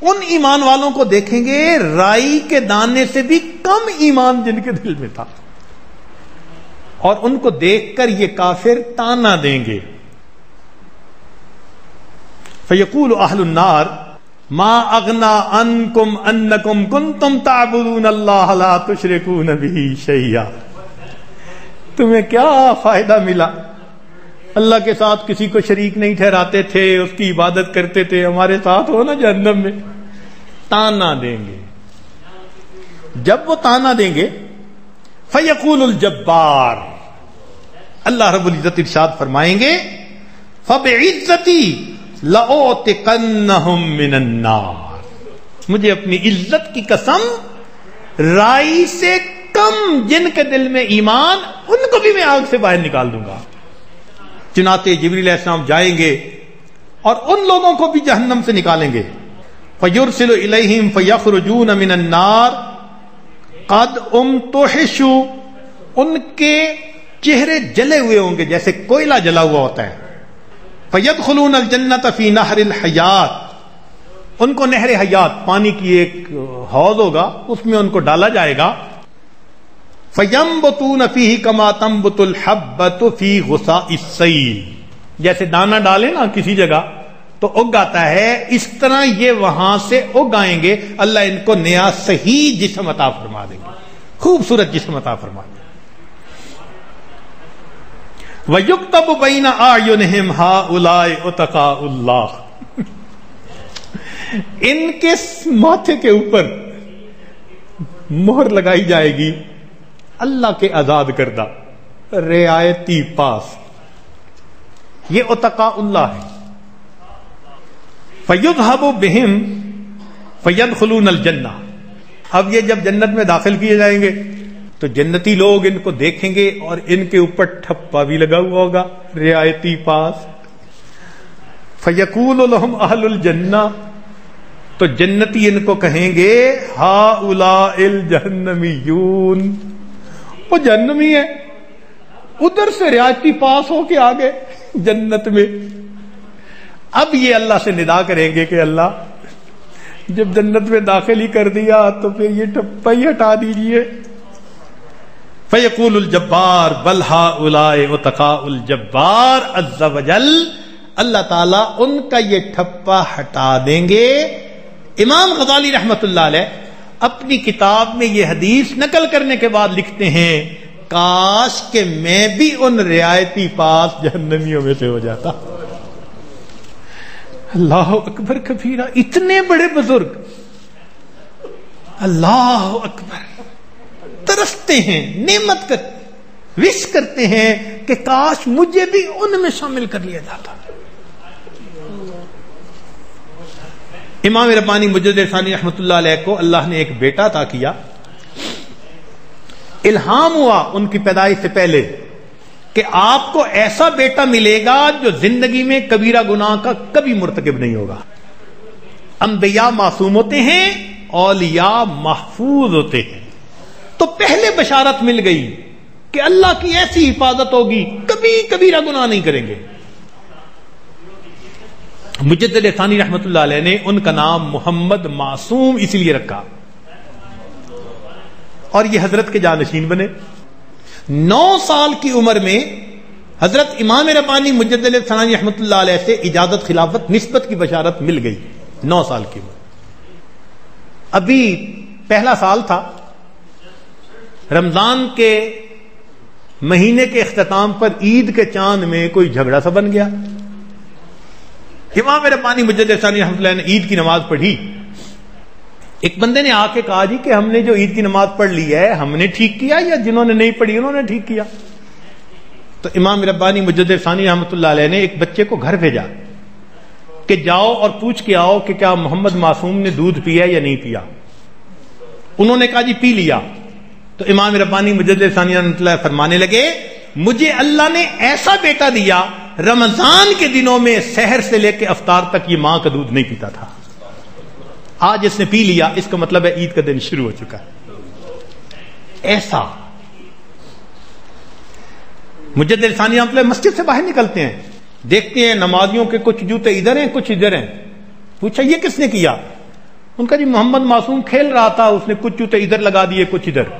ان ایمان والوں کو دیکھیں گے رائی کے دانے سے بھی کم ایمان جن کے دل میں تھا، اور ان کو دیکھ کر یہ کافر تانا دیں گے. فیقول اہل النار ما اغنا عنکم انکم کنتم تعبدون اللہ لا تشرکون بہ شیئا. تمہیں کیا فائدہ ملا؟ اللہ کے ساتھ کسی کو شریک نہیں ٹھہراتے تھے، اس کی عبادت کرتے تھے، ہمارے ساتھ ہو نا جہنم میں. تانا دیں گے. جب وہ تانا دیں گے فیقول الجبار، اللہ رب العزت ارشاد فرمائیں گے فبعزتی لَأُعْتِقَنَّهُم مِّنَ النَّارِ. مجھے اپنی عزت کی قسم، رائی سے کم جن کے دل میں ایمان، ان کو بھی میں آگ سے باہر نکال دوں گا. چنانچہ جبریل علیہ السلام جائیں گے اور ان لوگوں کو بھی جہنم سے نکالیں گے. فَيُرْسِلُ إِلَيْهِمْ فَيَخْرُجُونَ مِنَ النَّارِ قَدْ أُمْتُحِشُوا. ان کے چہرے جلے ہوئے ہوں گے جیسے کوئلہ جلا ہوا ہوتا ہے. فَيَدْخُلُونَ الْجَنَّةَ فِي نَهْرِ الْحَيَاةِ. ان کو نہر حیات، پانی کی ایک حوض ہوگا، اس میں ان کو ڈالا جائے گا. فَيَنْبُتُونَ فِيهِ كَمَا تَنْبُتُ الْحَبَّةُ فِي غُثَاءِ السَّيْلِ. جیسے دانہ ڈالے نا کسی جگہ تو اگ آتا ہے، اس طرح یہ وہاں سے اگ آئیں گے. اللہ ان کو نیا صحیح جسم عطا فرما دیں گے، خوبصورت جسم عطا فرما دیں گے. وَيُكْتَبُ بَيْنَ أَعْيُنِهِمْ هَؤُلَاءِ عُتَقَاءُ اللَّهِ، ان کے ماتھے کے اوپر مہر لگائی جائے گی اللہ کے آزاد کردہ رعایتی پاس، یہ عتقاء اللہ ہے۔ فَيُذْهَبُ بِهِمْ فَيَدْخُلُونَ الْجَنَّةَ، اب یہ جب جنت میں داخل کیے جائیں گے تو جنتی لوگ ان کو دیکھیں گے اور ان کے اوپر ٹھپا بھی لگا ہوا ہوگا رعایتی پاس۔ فَيَقُولُ لَهُمْ أَهْلُ الْجَنَّةِ، تو جنتی ان کو کہیں گے هَؤُلَاءِ الْجَهَنَّمِيُّونَ، وہ جہنمی ہے، ادھر سے رعایتی پاس ہو کے آگے جنت میں۔ اب یہ اللہ سے ندا کریں گے کہ اللہ جب جنت میں داخل ہی کر دیا تو پھر یہ ٹھپا ہی ہٹا دیجیے۔ فَيَقُولُ الْجَبَّارُ بَلْ هَؤُلَاءِ عُتَقَاءُ الْجَبَّارِ عَزَّ وَجَلَّ، اللہ تعالیٰ ان کا یہ ٹھپا ہٹا دیں گے۔ امام غزالی رحمت اللہ علیہ اپنی کتاب میں یہ حدیث نقل کرنے کے بعد لکھتے ہیں کاش کہ میں بھی ان رعایتی پاس جہنمیوں میں سے ہو جاتا۔ اللہ اکبر کبیرہ، اتنے بڑے بزرگ اللہ اکبر ترستے ہیں، نعمت کرتے، وش کرتے ہیں کہ کاش مجھے بھی ان میں شامل کر لیا جاتا۔ امام ربانی مجدد ثانی رحمت اللہ علیہ کو اللہ نے ایک بیٹا عطا کیا، الہام ہوا ان کی پیدائش سے پہلے کہ آپ کو ایسا بیٹا ملے گا جو زندگی میں کبیرہ گناہ کا کبھی مرتکب نہیں ہوگا۔ انبیاء معصوم ہوتے ہیں، اولیاء محفوظ ہوتے ہیں، تو پہلے بشارت مل گئی کہ اللہ کی ایسی حفاظت ہوگی، کبھی کبیرہ گناہ نہیں کریں گے۔ مجدد ثانی رحمت اللہ علیہ نے ان کا نام محمد معصوم اس لیے رکھا، اور یہ حضرت کے جانشین بنے۔ 9 سال کی عمر میں حضرت امام ربانی مجدد ثانی رحمت اللہ علیہ سے اجازت خلافت نسبت کی بشارت مل گئی۔ 9 سال کی عمر، ابھی پہلا سال تھا، رمضان کے مہینے کے اختتام پر عید کے چاند میں کوئی جھگڑا سا بن گیا۔ امام ربانی مجدد ثانی رحمۃ اللہ نے عید کی نماز پڑھی، ایک بندے نے آ کے کہا جی کہ ہم نے جو عید کی نماز پڑھ لی ہے ہم نے ٹھیک کیا یا جنہوں نے نہیں پڑھی انہوں نے ٹھیک کیا؟ تو امام ربانی مجدد ثانی رحمۃ اللہ علیہ نے ایک بچے کو گھر بھیجا کہ جاؤ اور پوچھ کے آؤ کہ کیا محمد معصوم نے دودھ پیا یا نہیں پیا۔ انہوں نے کہا جی پی لیا۔ تو امام ربانی مجدد ثانی رحمۃ اللہ فرمانے لگے مجھے اللہ نے ایسا بیٹا دیا، رمضان کے دنوں میں سحر سے لے کے افطار تک یہ ماں کا دودھ نہیں پیتا تھا، آج اس نے پی لیا، اس کا مطلب ہے عید کا دن شروع ہو چکا ہے۔ ایسا مجدد ثانی رحمۃ اللہ مسجد سے باہر نکلتے ہیں، دیکھتے ہیں نمازیوں کے کچھ جوتے ادھر ہیں کچھ ادھر ہیں، پوچھا یہ کس نے کیا؟ ان کا جی محمد معصوم کھیل رہا تھا، اس نے کچھ جوتے ادھر لگا دیے کچھ ادھر۔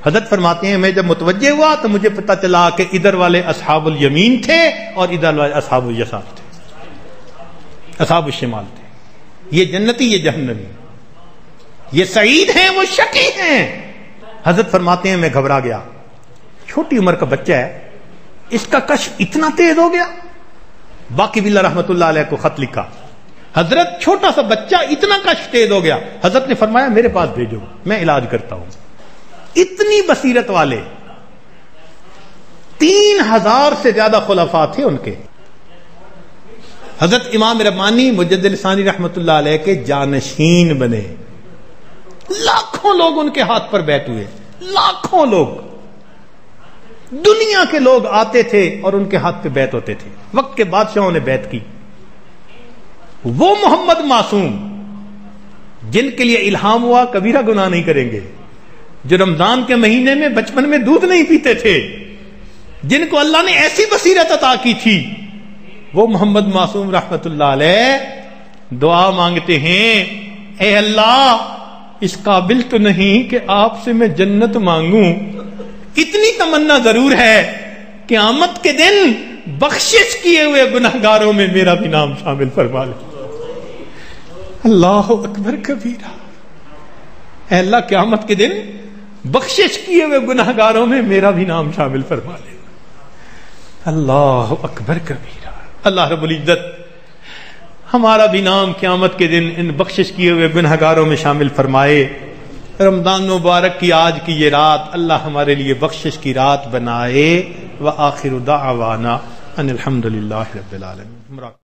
حضرت فرماتے ہیں میں جب متوجہ ہوا تو مجھے پتا چلا کہ ادھر والے اصحاب الیمین تھے اور ادھر والے اصحاب الیسار تھے، اصحاب الشمال تھے، یہ جنتی یہ جہنمی، یہ سعید ہیں وہ شقی ہیں۔ حضرت فرماتے ہیں میں گھبرا گیا، چھوٹی عمر کا بچہ ہے، اس کا کشف اتنا تیز ہو گیا۔ باقی باللہ رحمت اللہ علیہ کو خط لکھا، حضرت چھوٹا سا بچہ اتنا کشف تیز ہو گیا، حضرت نے فرمایا میرے پاس بھیجو میں علاج کرتا ہوں۔ اتنی بصیرت والے 3000 سے زیادہ خلفاء تھے ان کے۔ حضرت امام ربانی مجدد ثانی رحمت اللہ علیہ کے جانشین بنے، لاکھوں لوگ ان کے ہاتھ پر بیعت ہوئے، لاکھوں لوگ، دنیا کے لوگ آتے تھے اور ان کے ہاتھ پہ بیعت ہوتے تھے، وقت کے بادشاہوں نے بیعت کی۔ وہ محمد معصوم جن کے لیے الہام ہوا کبیرہ گناہ نہیں کریں گے، جو رمضان کے مہینے میں بچپن میں دودھ نہیں پیتے تھے، جن کو اللہ نے ایسی بصیرت عطا کی تھی، وہ محمد معصوم رحمت اللہ علیہ دعا مانگتے ہیں اے اللہ اس قابل تو نہیں کہ آپ سے میں جنت مانگوں، اتنی تمنا ضرور ہے قیامت کے دن بخشش کیے ہوئے گناہگاروں میں میرا بھی نام شامل فرما لے۔ اللہ اکبر کبیرہ، اے اللہ قیامت کے دن بخشش کیے ہوئے گناہگاروں میں میرا بھی نام شامل فرما لے۔ اللہ اکبر کبیرہ. اللہ رب العزت ہمارا بھی نام قیامت کے دن ان بخشش کیے ہوئے گنہگاروں میں شامل فرمائے. رمضان مبارک کی آج کی یہ رات اللہ ہمارے لیے بخشش کی رات بنائے. وآخر دعوانا ان الحمد للہ رب العالمین.